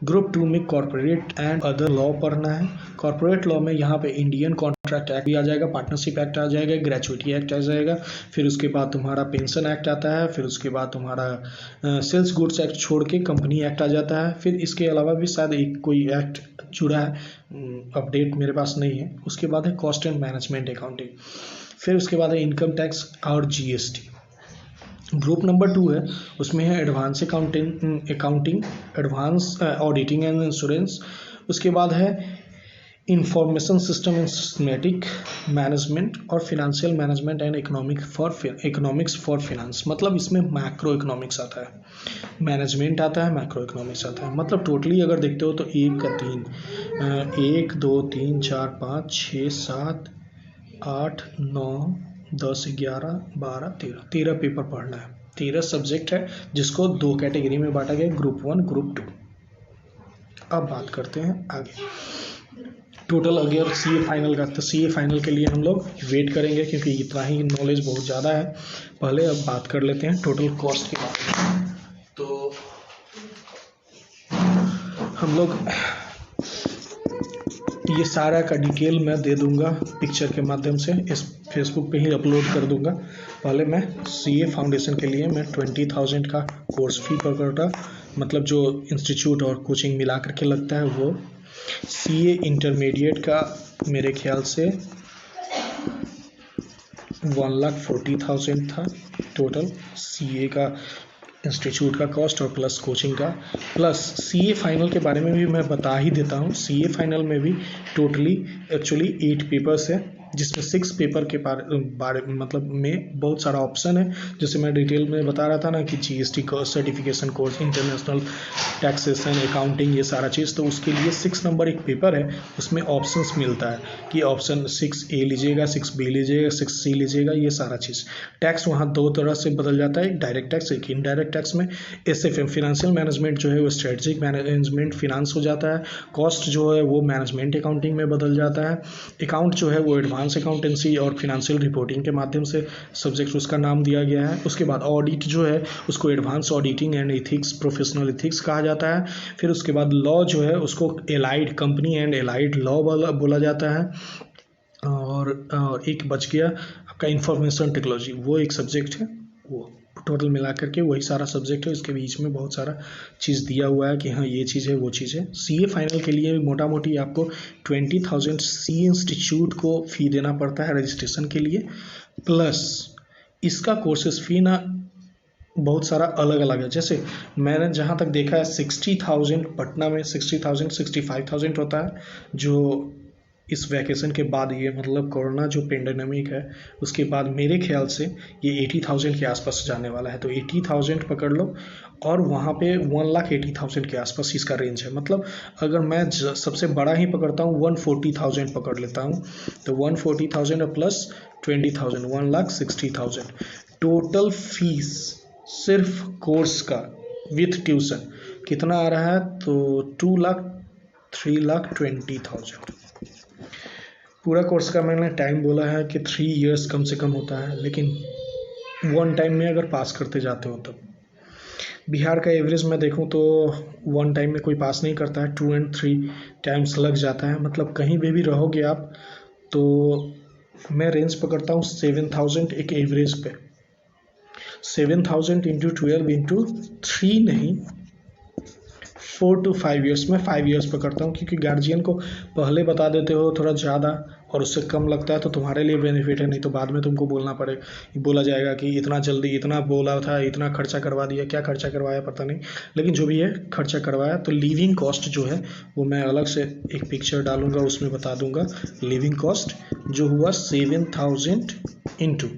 ग्रुप 2 में कॉर्पोरेट एंड अदर लॉ पढ़ना है। कॉर्पोरेट लॉ में यहाँ पे इंडियन कॉन्ट्रैक्ट एक्ट भी आ जाएगा, पार्टनरशिप एक्ट आ जाएगा, ग्रेचुइटी एक्ट आ जाएगा, फिर उसके बाद तुम्हारा पेंशन एक्ट आता है, फिर उसके बाद तुम्हारा सेल्स गुड्स एक्ट छोड़ के कंपनी एक्ट आ जाता है। फिर इसके अलावा भी शायद एक कोई एक्ट जुड़ा है, अपडेट मेरे पास नहीं है। उसके बाद है कॉस्ट एंड मैनेजमेंट अकाउंटिंग, फिर उसके बाद है इनकम टैक्स और जीएसटी। ग्रुप नंबर 2 है, उसमें है advance accounting, advance auditing and insurance. उसके बाद है information system and systematic management, और financial management and economics for finance. मतलब इसमें मैक्रो इकोनॉमिक्स आता है, मैनेजमेंट आता है, मैक्रो इकोनॉमिक्स आता है। मतलब टोटली अगर देखते हो तो 1 का 3, 1 2 3 4 5 6 7 8 9 10 11 12 13 पेपर पढ़ना है। 13 सब्जेक्ट है जिसको 2 कैटेगरी में बांटा गया, ग्रुप 1 ग्रुप 2। अब बात करते हैं आगे टोटल अगर सीए फाइनल का, तो सीए फाइनल के लिए हम लोग वेट करेंगे क्योंकि इतना ही नॉलेज बहुत ज़्यादा है। पहले अब बात कर लेते हैं टोटल कॉस्ट के बारे में। तो हम लोग ये सारा का डिटेल मैं दे दूंगा पिक्चर के माध्यम से, इस फेसबुक पे ही अपलोड कर दूंगा। पहले मैं सीए फाउंडेशन के लिए मैं 20,000 का कोर्स फी पकड़ा, मतलब जो इंस्टीट्यूट और कोचिंग मिला करके लगता है वो। सीए इंटरमीडिएट का मेरे ख्याल से 1,40,000 था टोटल सीए का इंस्टीट्यूट का कॉस्ट, और प्लस कोचिंग का, प्लस सीए फाइनल के बारे में भी मैं बता ही देता हूँ। सीए फाइनल में भी टोटली एक्चुअली 8 पेपर्स है, जिसमें 6 पेपर के बारे मतलब में बहुत सारा ऑप्शन है। जैसे मैं डिटेल में बता रहा था ना कि GST course, certification course, international taxation, accounting, ये सारा चीज़। तो उसके लिए 6 नंबर एक पेपर है, उसमें ऑप्शंस मिलता है कि ऑप्शन 6A लीजिएगा, 6B लीजिएगा, 6C लीजिएगा, ये सारा चीज़। टैक्स वहाँ 2 तरह से बदल जाता है, एक डायरेक्ट टैक्स, एक इनडायरेक्ट टैक्स में। एसएफएम फिनेंशियल मैनेजमेंट जो है वो स्ट्रेटजिक मैनेजमेंट फिनांस हो जाता है। कॉस्ट जो है वो मैनेजमेंट अकाउंटिंग में बदल जाता है। अकाउंट जो है वो एडवांस एडवांस अकाउंटेंसी और फिनेंशियल रिपोर्टिंग के माध्यम से सब्जेक्ट उसका नाम दिया गया है। उसके बाद ऑडिट जो है उसको advance auditing and ethics, professional ethics कहा जाता है। फिर उसके बाद लॉ जो है उसको allied company and allied law बोला जाता है। और एक बच गया आपका इंफॉर्मेशन टेक्नोलॉजी, वो एक सब्जेक्ट है। वो टोटल मिला करके वही सारा सब्जेक्ट है। इसके बीच में बहुत सारा चीज़ दिया हुआ है कि हाँ ये चीज़ है वो चीज़ है। सीए फाइनल के लिए मोटा मोटी आपको 20,000 सी इंस्टीट्यूट को फ़ी देना पड़ता है रजिस्ट्रेशन के लिए, प्लस इसका कोर्सेज फ़ी ना बहुत सारा अलग अलग है। जैसे मैंने जहाँ तक देखा है 60,000 पटना में, 60,000 65,000 होता है, जो इस वैकेशन के बाद, ये मतलब कोरोना जो पेंडेमिक है उसके बाद मेरे ख्याल से ये 80,000 के आसपास जाने वाला है। तो 80,000 पकड़ लो और वहाँ पे 1,80,000 के आसपास इसका रेंज है। मतलब अगर मैं सबसे बड़ा ही पकड़ता हूँ 140,000 पकड़ लेता हूँ, तो 140,000 प्लस 20,000 1,60,000 टोटल फीस सिर्फ कोर्स का विथ ट्यूशन कितना आ रहा है, तो 3,20,000। पूरा कोर्स का मैंने टाइम बोला है कि 3 इयर्स कम से कम होता है, लेकिन वन टाइम में अगर पास करते जाते हो तब। बिहार का एवरेज मैं देखूं तो वन टाइम में कोई पास नहीं करता है, 2 and 3 टाइम्स लग जाता है। मतलब कहीं भी रहोगे आप, तो मैं रेंज पकड़ता हूँ 7,000 एक एवरेज पे। 7,000 इंटू 12 इंटू 3 नहीं, 4 to 5 ईयर्स में 5 ईयर्स पकड़ता हूँ, क्योंकि गार्जियन को पहले बता देते हो थोड़ा ज़्यादा और उससे कम लगता है तो तुम्हारे लिए बेनिफिट है। नहीं तो बाद में तुमको बोला जाएगा कि इतना जल्दी इतना बोला था, इतना खर्चा करवा दिया। क्या खर्चा करवाया पता नहीं, लेकिन जो भी है खर्चा करवाया। तो लिविंग कॉस्ट जो है वो मैं अलग से एक पिक्चर डालूंगा, उसमें बता दूंगा। लिविंग कॉस्ट जो हुआ 7,000 इंटू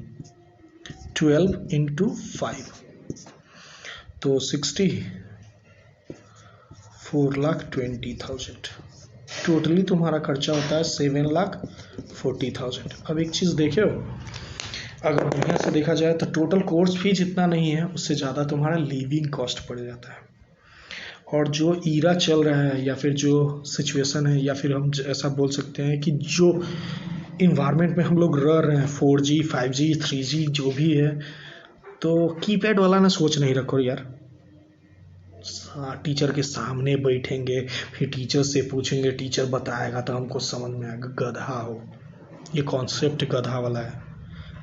12 इंटू 5, तो 4,20,000 टोटली तुम्हारा खर्चा होता है 7,40,000। अब एक चीज़ देखे हो, अगर बढ़िया से देखा जाए तो टोटल कोर्स फी जितना नहीं है उससे ज़्यादा तुम्हारा लिविंग कॉस्ट पड़ जाता है। और जो ईरा चल रहा है या फिर जो सिचुएशन है, या फिर हम ऐसा बोल सकते हैं कि जो इन्वायरमेंट में हम लोग रह रहे हैं, 4G 5G 3G जो भी है, तो कीपैड वाला ना सोच नहीं रखो यार। टीचर के सामने बैठेंगे, फिर टीचर से पूछेंगे, टीचर बताएगा तो हमको समझ में आएगा। गधा हो, ये कॉन्सेप्ट गधा वाला है।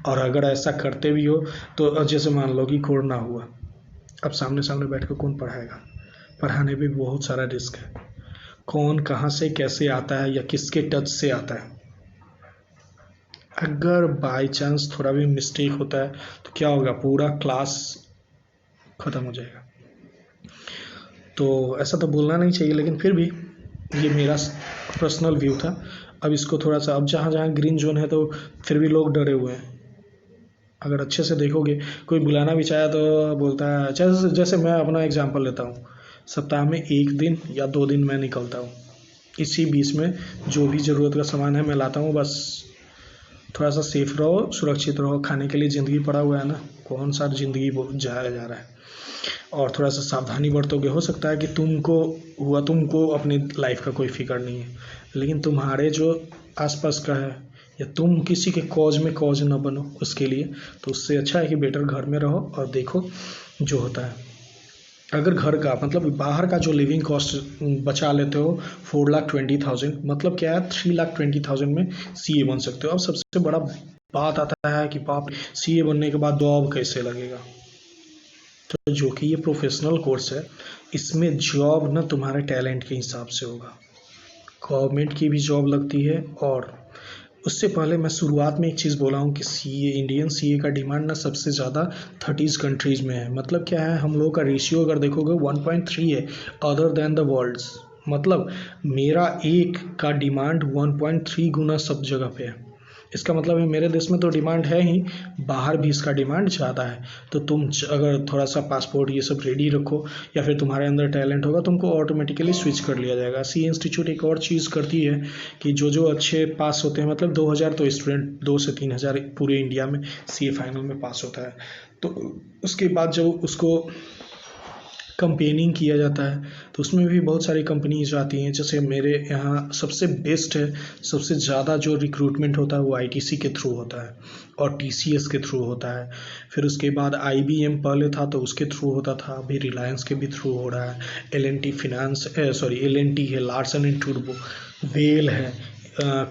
और अगर ऐसा करते भी हो तो जैसे मान लो कि कोरोना हुआ, अब सामने सामने बैठ कर कौन पढ़ाएगा? पढ़ाने में बहुत सारा रिस्क है। कौन कहाँ से कैसे आता है या किसके टच से आता है। अगर बाय चांस थोड़ा भी मिस्टेक होता है तो क्या होगा, पूरा क्लास ख़त्म हो जाएगा। तो ऐसा तो बोलना नहीं चाहिए, लेकिन फिर भी ये मेरा पर्सनल व्यू था। अब इसको थोड़ा सा, अब जहाँ जहाँ ग्रीन जोन है तो फिर भी लोग डरे हुए हैं। अगर अच्छे से देखोगे, कोई बुलाना भी चाहे तो बोलता है, जैसे मैं अपना एग्जांपल लेता हूँ, सप्ताह में 1 दिन या 2 दिन मैं निकलता हूँ। इसी बीच में जो भी ज़रूरत का सामान है मैं लाता हूँ। बस थोड़ा सा सेफ रहो, सुरक्षित रहो। खाने के लिए ज़िंदगी पड़ा हुआ है ना, कौन सा ज़िंदगी जाया जा रहा है। और थोड़ा सा सावधानी बरतोगे, हो सकता है कि तुमको अपनी लाइफ का कोई फिक्र नहीं है, लेकिन तुम्हारे जो आसपास का है, या तुम किसी के कॉज न बनो उसके लिए। तो उससे अच्छा है कि बेटर घर में रहो और देखो जो होता है। अगर घर का मतलब बाहर का जो लिविंग कॉस्ट बचा लेते हो 4,20,000, मतलब क्या है 3,20,000 में सीए बन सकते हो। अब सबसे बड़ा बात आता है कि बाप, सीए बनने के बाद जॉब कैसे लगेगा। तो जो कि ये प्रोफेशनल कोर्स है, इसमें जॉब ना तुम्हारे टैलेंट के हिसाब से होगा। गवर्नमेंट की भी जॉब लगती है। और उससे पहले मैं शुरुआत में एक चीज़ बोला हूँ कि सीए, इंडियन सीए का डिमांड ना सबसे ज़्यादा 30 कंट्रीज़ में है। मतलब क्या है, हम लोगों का रेशियो अगर देखोगे 1.3 है अदर देन द वर्ल्ड्स। मतलब मेरा एक का डिमांड 1.3 गुना सब जगह पे है। इसका मतलब है मेरे देश में तो डिमांड है ही, बाहर भी इसका डिमांड ज़्यादा है। तो तुम अगर थोड़ा सा पासपोर्ट ये सब रेडी रखो, या फिर तुम्हारे अंदर टैलेंट होगा, तुमको ऑटोमेटिकली स्विच कर लिया जाएगा। सी इंस्टीट्यूट एक और चीज़ करती है कि जो अच्छे पास होते हैं, मतलब 2,000 तो स्टूडेंट 2 से 3,000 पूरे इंडिया में सीए फाइनल में पास होता है। तो उसके बाद जब उसको कंपेनिंग किया जाता है, तो उसमें भी बहुत सारी कंपनीज आती हैं। जैसे मेरे यहाँ सबसे बेस्ट है, सबसे ज़्यादा जो रिक्रूटमेंट होता है वो आईटीसी के थ्रू होता है और टीसीएस के थ्रू होता है। फिर उसके बाद आईबीएम पहले था तो उसके थ्रू होता था, अभी रिलायंस के भी थ्रू हो रहा है। एलएनटी फाइनेंस एलएनटी है, लार्सन एंड टूब्रो, वेल है,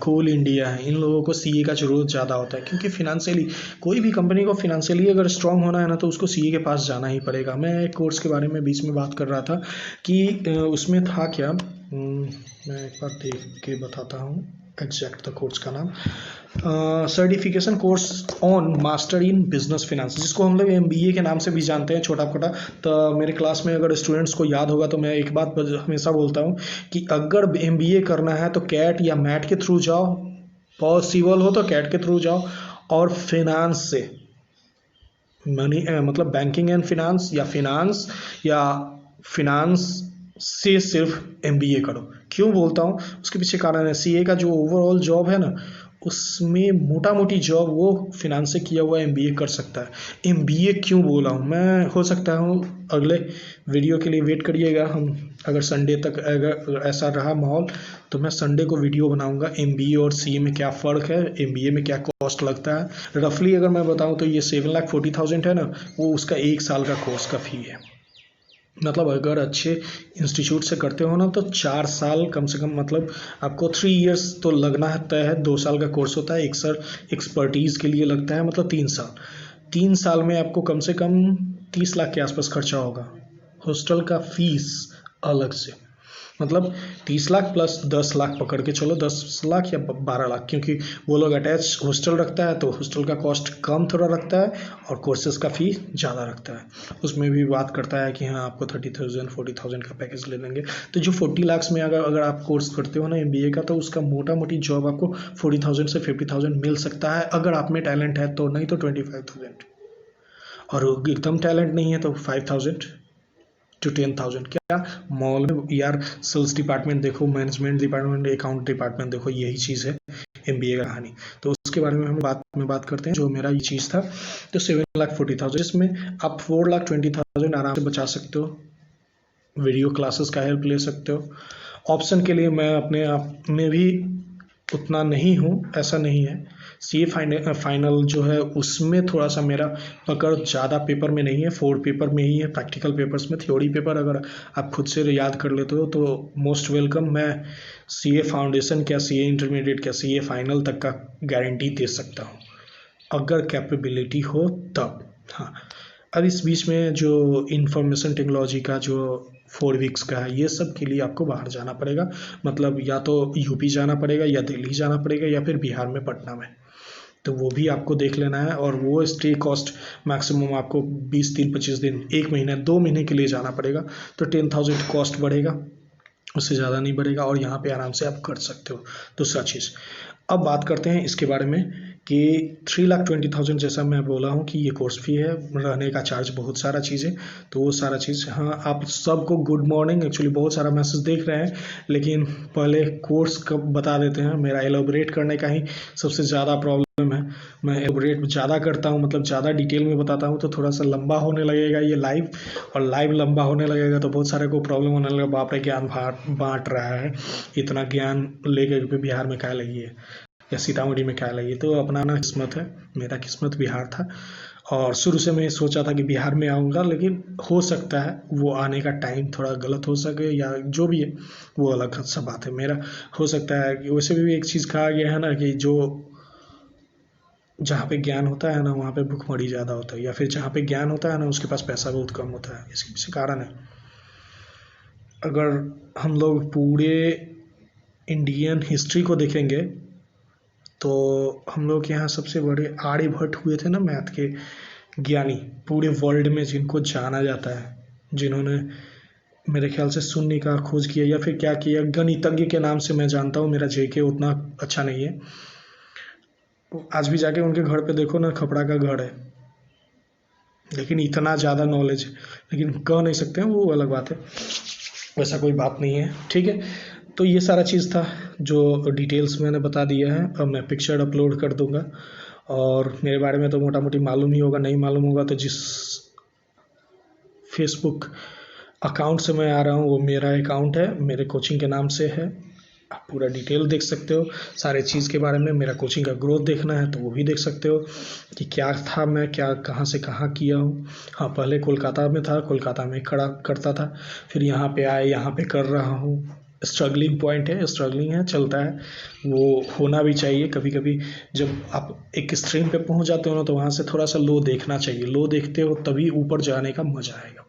कोल इंडिया है। इन लोगों को सीए का ज़रूरत ज़्यादा होता है, क्योंकि फिनेंशियली कोई भी कंपनी को फिनेंशियली अगर स्ट्रांग होना है ना, तो उसको सीए के पास जाना ही पड़ेगा। मैं एक कोर्स के बारे में बीच में बात कर रहा था कि उसमें था क्या, मैं एक बार देख के बताता हूँ एग्जैक्ट द कोर्स का नाम, certification course on master in business finance, जिसको हम लोग एमबीए के नाम से भी जानते हैं, छोटा छोटा। तो मेरे क्लास में अगर स्टूडेंट्स को याद होगा तो मैं एक बात हमेशा बोलता हूँ कि अगर एमबीए करना है तो कैट या मैट के थ्रू जाओ, पॉसिबल हो तो कैट के थ्रू जाओ, और फिनांस से मनी मतलब बैंकिंग एंड फिनांस या फिनांस से सिर्फ एमबीए करो। क्यों बोलता हूँ, उसके पीछे कारण है। सीए का जो ओवरऑल जॉब है ना, उसमें मोटा मोटी जॉब वो फिनांस से किया हुआ एमबीए कर सकता है। एमबीए क्यों बोला हूँ मैं, हो सकता हूँ अगले वीडियो के लिए वेट करिएगा। हम अगर संडे तक अगर ऐसा रहा माहौल तो मैं संडे को वीडियो बनाऊंगा एमबीए और सीए में क्या फ़र्क है, एमबीए में क्या कॉस्ट लगता है। रफली अगर मैं बताऊं तो ये 7,40,000 है ना, वो उसका 1 साल का कोर्स का फ़ी है। मतलब अगर अच्छे इंस्टीट्यूट से करते हो ना तो 4 साल कम से कम, मतलब आपको 3 इयर्स तो लगना है तय है। 2 साल का कोर्स होता है, एक्सपर्टीज़ के लिए लगता है, मतलब 3 साल। 3 साल में आपको कम से कम 30 लाख के आसपास खर्चा होगा। हॉस्टल का फीस अलग से, मतलब 30 लाख प्लस 10 लाख पकड़ के चलो, 10 लाख या 12 लाख, क्योंकि वो लोग अटैच हॉस्टल रखता है तो हॉस्टल का कॉस्ट कम थोड़ा रखता है और कोर्सेज का फ़ी ज़्यादा रखता है। उसमें भी बात करता है कि हाँ आपको 30,000 40,000 का पैकेज ले लेंगे। तो जो 40 लाख में अगर आप कोर्स करते हो ना एमबीए का, तो उसका मोटा मोटी जॉब आपको 40,000 से 50,000 मिल सकता है, अगर आप में टैलेंट है तो। नहीं तो 25,000, और एकदम टैलेंट नहीं है तो 5,000 to 10,000। क्या मॉल में यार सेल्स डिपार्टमेंट देखो, मैनेजमेंट डिपार्टमेंट, अकाउंट डिपार्टमेंट देखो, यही चीज़ है एमबीए का कहानी। तो उसके बारे में हम बात करते हैं। जो मेरा ये चीज़ था, तो 7,40,000, जिसमें आप 4,20,000 आराम से बचा सकते हो। वीडियो क्लासेस का हेल्प ले सकते हो। ऑप्शन के लिए मैं अपने आप में भी उतना नहीं हूँ, ऐसा नहीं है। सीए फाइनल जो है उसमें थोड़ा सा मेरा पकड़ ज़्यादा पेपर में नहीं है, 4 पेपर में ही है। प्रैक्टिकल पेपर्स में, थ्योरी पेपर अगर आप खुद से याद कर लेते हो तो मोस्ट वेलकम। मैं सीए फाउंडेशन क्या, सीए इंटरमीडिएट क्या, सीए फाइनल तक का गारंटी दे सकता हूँ, अगर कैपेबिलिटी हो तब। हाँ, अब इस बीच में जो इंफॉर्मेशन टेक्नोलॉजी का जो 4 वीक्स का है, ये सब के लिए आपको बाहर जाना पड़ेगा। मतलब या तो यूपी जाना पड़ेगा, या दिल्ली जाना पड़ेगा, या फिर बिहार में पटना में। तो वो भी आपको देख लेना है। और वो स्टे कॉस्ट मैक्सिमम आपको 20 दिन 25 दिन 1 महीने 2 महीने के लिए जाना पड़ेगा, तो 10,000 कॉस्ट बढ़ेगा, उससे ज़्यादा नहीं बढ़ेगा, और यहाँ पे आराम से आप कर सकते हो। दूसरा चीज़, अब बात करते हैं इसके बारे में कि 3,20,000 जैसा मैं बोला हूँ कि ये कोर्स फी है, रहने का चार्ज, बहुत सारा चीज़ें, तो वो सारा चीज़। हाँ, आप सबको गुड मॉर्निंग। एक्चुअली बहुत सारा मैसेज देख रहे हैं, लेकिन पहले कोर्स कब बता देते हैं। मेरा एलोबरेट करने का ही सबसे ज़्यादा प्रॉब्लम है। मैं एलोबरेट ज़्यादा करता हूँ, मतलब ज़्यादा डिटेल में बताता हूँ, तो थोड़ा सा लंबा होने लगेगा ये लाइव, और लाइव लंबा होने लगेगा तो बहुत सारे को प्रॉब्लम होने लगेगा। बाप रे, ज्ञान बांट रहा है, इतना ज्ञान लेके बिहार में क्या लगी है, या सीतामढ़ी में क्या लगी। तो अपना ना किस्मत है, मेरा किस्मत बिहार था, और शुरू से मैं सोचा था कि बिहार में आऊँगा, लेकिन हो सकता है वो आने का टाइम थोड़ा गलत हो सके, या जो भी है वो अलग सा बात है। मेरा हो सकता है कि वैसे भी एक चीज़ कहा गया है ना कि जो जहाँ पे ज्ञान होता है ना वहाँ पे भुखमरी ज़्यादा होता है, या फिर जहाँ पे ज्ञान होता है ना उसके पास पैसा बहुत कम होता है। इसके पीछे कारण है। अगर हम लोग पूरे इंडियन हिस्ट्री को देखेंगे तो हम लोग के यहाँ सबसे बड़े आर्यभट्ट हुए थे ना, मैथ के ज्ञानी, पूरे वर्ल्ड में जिनको जाना जाता है, जिन्होंने मेरे ख्याल से शून्य का खोज किया या फिर क्या किया, गणितज्ञ के नाम से मैं जानता हूँ। मेरा जेके उतना अच्छा नहीं है। आज भी जाके उनके घर पे देखो ना, खपड़ा का घर है, लेकिन इतना ज़्यादा नॉलेज, लेकिन कह नहीं सकते हैं, वो अलग बात है, वैसा कोई बात नहीं है। ठीक है, तो ये सारा चीज़ था जो डिटेल्स मैंने बता दिया है। अब मैं पिक्चर अपलोड कर दूंगा, और मेरे बारे में तो मोटा मोटी मालूम ही होगा। नहीं मालूम होगा तो जिस फेसबुक अकाउंट से मैं आ रहा हूँ, वो मेरा अकाउंट है, मेरे कोचिंग के नाम से है। आप पूरा डिटेल देख सकते हो सारे चीज़ के बारे में। मेरा कोचिंग का ग्रोथ देखना है तो वो भी देख सकते हो कि क्या था, मैं क्या कहाँ से कहाँ किया हूँ। हाँ, पहले कोलकाता में था, कोलकाता में खड़ा करता था, फिर यहाँ पे आए, यहाँ पे कर रहा हूँ। स्ट्रगलिंग पॉइंट है, स्ट्रगलिंग है, चलता है, वो होना भी चाहिए। कभी कभी जब आप एक स्ट्रीम पे पहुँच जाते हो ना, तो वहाँ से थोड़ा सा लो देखना चाहिए। लो देखते हो तभी ऊपर जाने का मज़ा आएगा।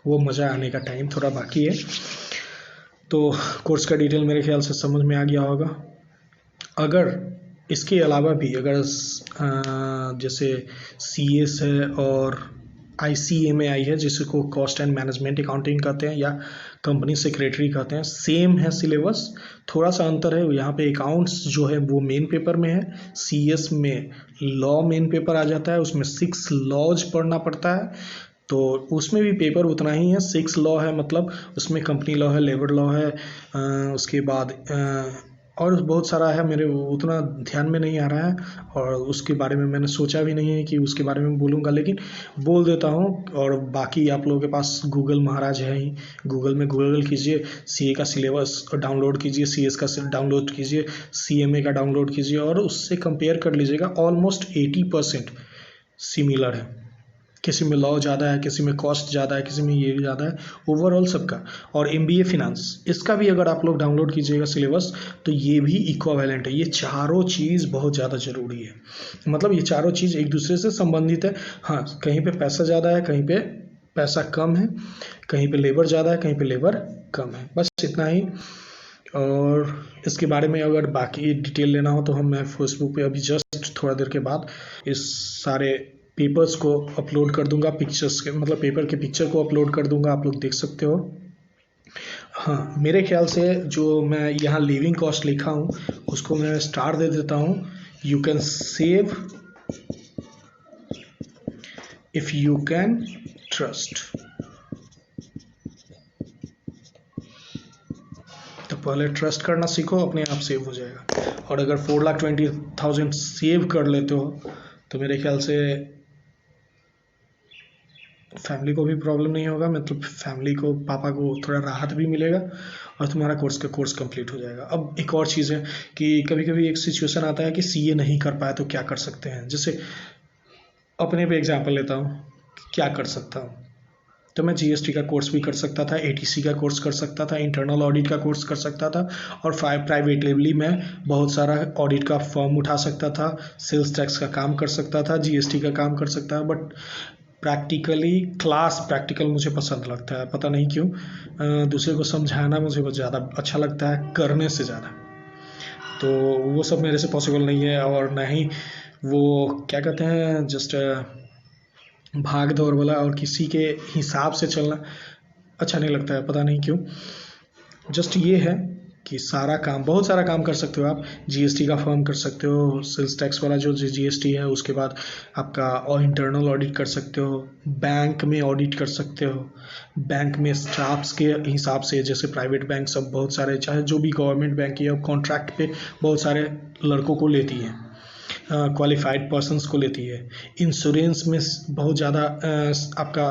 वो मज़ा आने का टाइम थोड़ा बाकी है। तो कोर्स का डिटेल मेरे ख्याल से समझ में आ गया होगा। अगर इसके अलावा भी अगर जैसे CS है और ICMAI है, जिसको कॉस्ट एंड मैनेजमेंट अकाउंटिंग कहते हैं या कंपनी सेक्रेटरी कहते हैं, सेम है सिलेबस, थोड़ा सा अंतर है। यहाँ पे अकाउंट्स जो है वो मेन पेपर में है, CS में लॉ मेन पेपर आ जाता है, उसमें 6 लॉज पढ़ना पड़ता है। तो उसमें भी पेपर उतना ही है, 6 लॉ है, मतलब उसमें कंपनी लॉ है, लेबर लॉ है, उसके बाद और बहुत सारा है, मेरे उतना ध्यान में नहीं आ रहा है, और उसके बारे में मैंने सोचा भी नहीं है कि उसके बारे में बोलूँगा, लेकिन बोल देता हूँ। और बाकी आप लोगों के पास गूगल महाराज है ही, गूगल में गूगल कीजिए, CA का सिलेबस डाउनलोड कीजिए, CS का डाउनलोड कीजिए, CMA का डाउनलोड कीजिए, और उससे कंपेयर कर लीजिएगा। ऑलमोस्ट 80% सिमिलर है। किसी में लॉ ज़्यादा है, किसी में कॉस्ट ज़्यादा है, किसी में ये ज़्यादा है, ओवरऑल सबका। और MBA फिनांस, इसका भी अगर आप लोग डाउनलोड कीजिएगा सिलेबस, तो ये भी इक्विवेलेंट है। ये चारों चीज़ बहुत ज़्यादा ज़रूरी है, मतलब ये चारों चीज़ एक दूसरे से संबंधित है। हाँ, कहीं पे पैसा ज़्यादा है, कहीं पे पैसा कम है, कहीं पे लेबर ज़्यादा है, कहीं पे लेबर कम है, बस इतना ही। और इसके बारे में अगर बाकी डिटेल लेना हो तो मैं फेसबुक पे अभी जस्ट थोड़ा देर के बाद इस सारे पेपर्स को अपलोड कर दूंगा, पिक्चर्स के, मतलब पेपर के पिक्चर को अपलोड कर दूंगा, आप लोग देख सकते हो। हाँ, मेरे ख्याल से जो मैं यहाँ लिविंग कॉस्ट लिखा हूँ उसको मैं स्टार दे देता हूँ। You can save if you can trust. तो पहले ट्रस्ट करना सीखो, अपने आप सेव हो जाएगा। और अगर 4,20,000 सेव कर लेते हो तो मेरे ख्याल से फैमिली को भी प्रॉब्लम नहीं होगा, मतलब फैमिली को, पापा को थोड़ा राहत भी मिलेगा, और तुम्हारा कोर्स कंप्लीट हो जाएगा। अब एक और चीज़ है कि कभी कभी एक सिचुएशन आता है कि CA नहीं कर पाए तो क्या कर सकते हैं। जैसे अपने पे एग्जांपल लेता हूँ, क्या कर सकता हूँ, तो मैं GST का कोर्स भी कर सकता था, ATC का कोर्स कर सकता था, इंटरनल ऑडिट का कोर्स कर सकता था, और प्राइवेटली मैं बहुत सारा ऑडिट का फॉर्म उठा सकता था, सेल्स टैक्स का काम कर सकता था, GST का काम कर सकता था। बट प्रैक्टिकल मुझे पसंद लगता है, पता नहीं क्यों। दूसरे को समझाना मुझे बहुत ज़्यादा अच्छा लगता है करने से ज़्यादा। तो वो सब मेरे से पॉसिबल नहीं है, और ना ही वो क्या कहते हैं, जस्ट भाग दौड़ वाला और किसी के हिसाब से चलना अच्छा नहीं लगता है, पता नहीं क्यों। जस्ट ये है कि सारा काम, बहुत सारा काम कर सकते हो आप। GST का फॉर्म कर सकते हो, सेल्स टैक्स वाला जो GST है, उसके बाद आपका और इंटरनल ऑडिट कर सकते हो, बैंक में ऑडिट कर सकते हो, बैंक में स्टाफ्स के हिसाब से, जैसे प्राइवेट बैंक सब बहुत सारे, चाहे जो भी गवर्नमेंट बैंक है, कॉन्ट्रैक्ट पे बहुत सारे लड़कों को लेती है, क्वालिफाइड पर्सन्स को लेती है। इंश्योरेंस में बहुत ज़्यादा आपका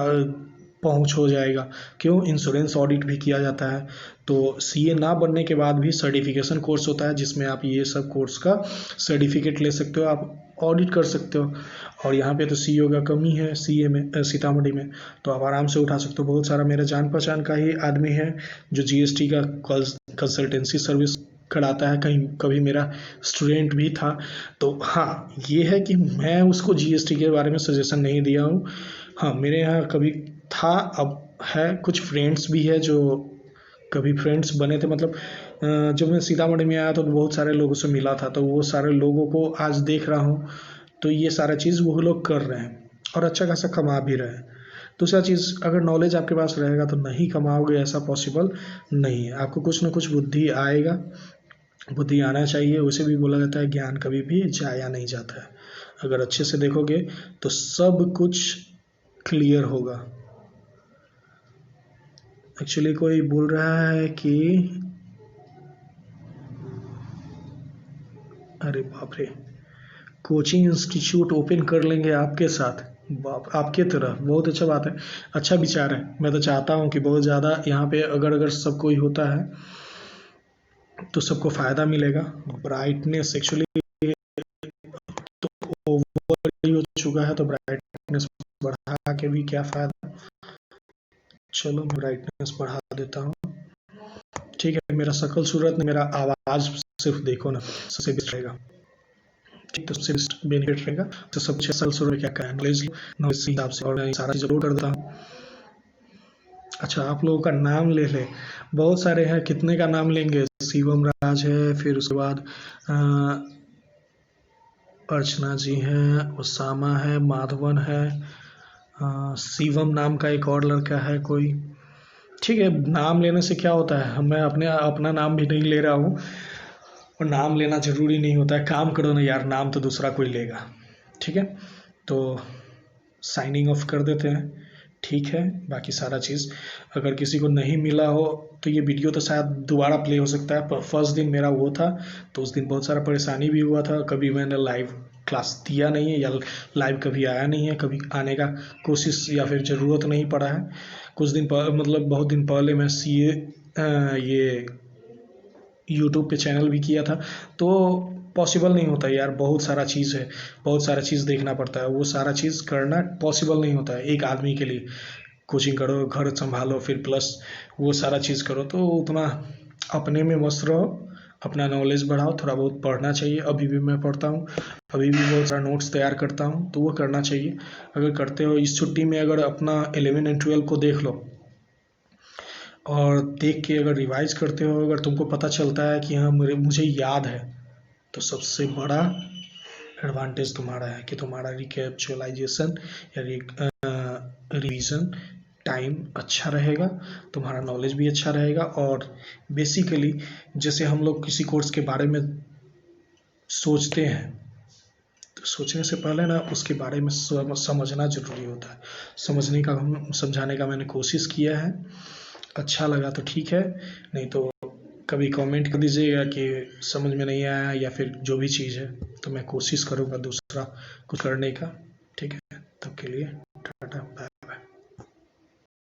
पहुंच हो जाएगा, क्यों, इंश्योरेंस ऑडिट भी किया जाता है। तो CA ना बनने के बाद भी सर्टिफिकेशन कोर्स होता है, जिसमें आप ये सब कोर्स का सर्टिफिकेट ले सकते हो, आप ऑडिट कर सकते हो। और यहाँ पे तो CEO का कमी है, CA में, सीतामढ़ी में, तो आप आराम से उठा सकते हो। बहुत सारा मेरा जान पहचान का ही आदमी है जो GST का कंसल्टेंसी सर्विस कराता है, कहीं कभी मेरा स्टूडेंट भी था। तो हाँ, ये है कि मैं उसको GST के बारे में सजेशन नहीं दिया हूँ। हाँ, मेरे यहाँ कभी था, अब है, कुछ फ्रेंड्स भी है जो कभी फ्रेंड्स बने थे, मतलब जब मैं सीतामढ़ी में आया तो बहुत सारे लोगों से मिला था, तो वो सारे लोगों को आज देख रहा हूँ, तो ये सारा चीज़ वो लोग कर रहे हैं और अच्छा खासा कमा भी रहे हैं। दूसरा चीज़, अगर नॉलेज आपके पास रहेगा तो नहीं कमाओगे, ऐसा पॉसिबल नहीं है। आपको कुछ ना कुछ बुद्धि आएगा, बुद्धि आना चाहिए। उसे भी बोला जाता है ज्ञान कभी भी जाया नहीं जाता है। अगर अच्छे से देखोगे तो सब कुछ क्लियर होगा। एक्चुअली कोई बोल रहा है कि अरे बाप रे, कोचिंग इंस्टीट्यूट ओपन कर लेंगे आपके साथ। बाप, आपके तरह, बहुत अच्छा बात है, अच्छा विचार है। मैं तो चाहता हूँ कि बहुत ज़्यादा यहाँ पे अगर सब कोई होता है तो सबको फ़ायदा मिलेगा। ब्राइटनेस एक्चुअली तो ओवर ही हो चुका है, तो ब्राइटनेस बढ़ा के भी क्या फ़ायदा। चलो मैं ब्राइटनेस बढ़ा देता हूँ। ठीक है, मेरा शक्ल सूरत ने, मेरा आवाज़ सिर्फ देखो ना, सबसे बेस्ट रहेगा। ठीक, तो सबसे बेस्ट बेनिफिट रहेगा। तो सब कुछ शक्ल सूरत में क्या क्या है, नॉलेज नॉलेज के हिसाब से, और मैं सारा चीज़ अपलोड कर देता हूँ। अच्छा, आप लोगों का नाम ले ले, बहुत सारे हैं, कितने का नाम लेंगे। शिवम राज है, फिर उसके बाद अर्चना जी हैं, उसामा है, माधवन है, शिवम नाम का एक और लड़का है कोई। ठीक है, नाम लेने से क्या होता है, मैं अपना नाम भी नहीं ले रहा हूँ, और नाम लेना ज़रूरी नहीं होता है। काम करो ना यार, नाम तो दूसरा कोई लेगा। ठीक है, तो साइनिंग ऑफ कर देते हैं। ठीक है, बाकी सारा चीज़ अगर किसी को नहीं मिला हो तो ये वीडियो तो शायद दोबारा प्ले हो सकता है, पर फर्स्ट दिन मेरा वो था, तो उस दिन बहुत सारा परेशानी भी हुआ था। कभी मैंने लाइव क्लास दिया नहीं है, या लाइव कभी आया नहीं है, कभी आने का कोशिश या फिर ज़रूरत नहीं पड़ा है। कुछ दिन मतलब बहुत दिन पहले मैं ये यूट्यूब पे चैनल भी किया था, तो पॉसिबल नहीं होता यार, बहुत सारा चीज़ है, बहुत सारा चीज़ देखना पड़ता है, वो सारा चीज़ करना पॉसिबल नहीं होता है एक आदमी के लिए। कोचिंग करो, घर संभालो, फिर प्लस वो सारा चीज़ करो, तो उतना अपने में मस्त रहो, अपना नॉलेज बढ़ाओ, थोड़ा बहुत पढ़ना चाहिए। अभी भी मैं पढ़ता हूँ, अभी भी बहुत सारा नोट्स तैयार करता हूँ, तो वो करना चाहिए। अगर करते हो इस छुट्टी में, अगर अपना 11 एंड 12 को देख लो, और देख के अगर रिवाइज करते हो, अगर तुमको पता चलता है कि हाँ मुझे याद है, तो सबसे बड़ा एडवांटेज तुम्हारा है कि तुम्हारा रिकैप्चुलाइजेशन या रिवीजन टाइम अच्छा रहेगा, तुम्हारा नॉलेज भी अच्छा रहेगा। और बेसिकली जैसे हम लोग किसी कोर्स के बारे में सोचते हैं, तो सोचने से पहले ना उसके बारे में समझना ज़रूरी होता है। समझाने का मैंने कोशिश किया है। अच्छा लगा तो ठीक है, नहीं तो कभी कमेंट कर दीजिएगा कि समझ में नहीं आया, या फिर जो भी चीज़ है, तो मैं कोशिश करूँगा दूसरा कुछ करने का। ठीक है, तब के लिए टाटा बाय।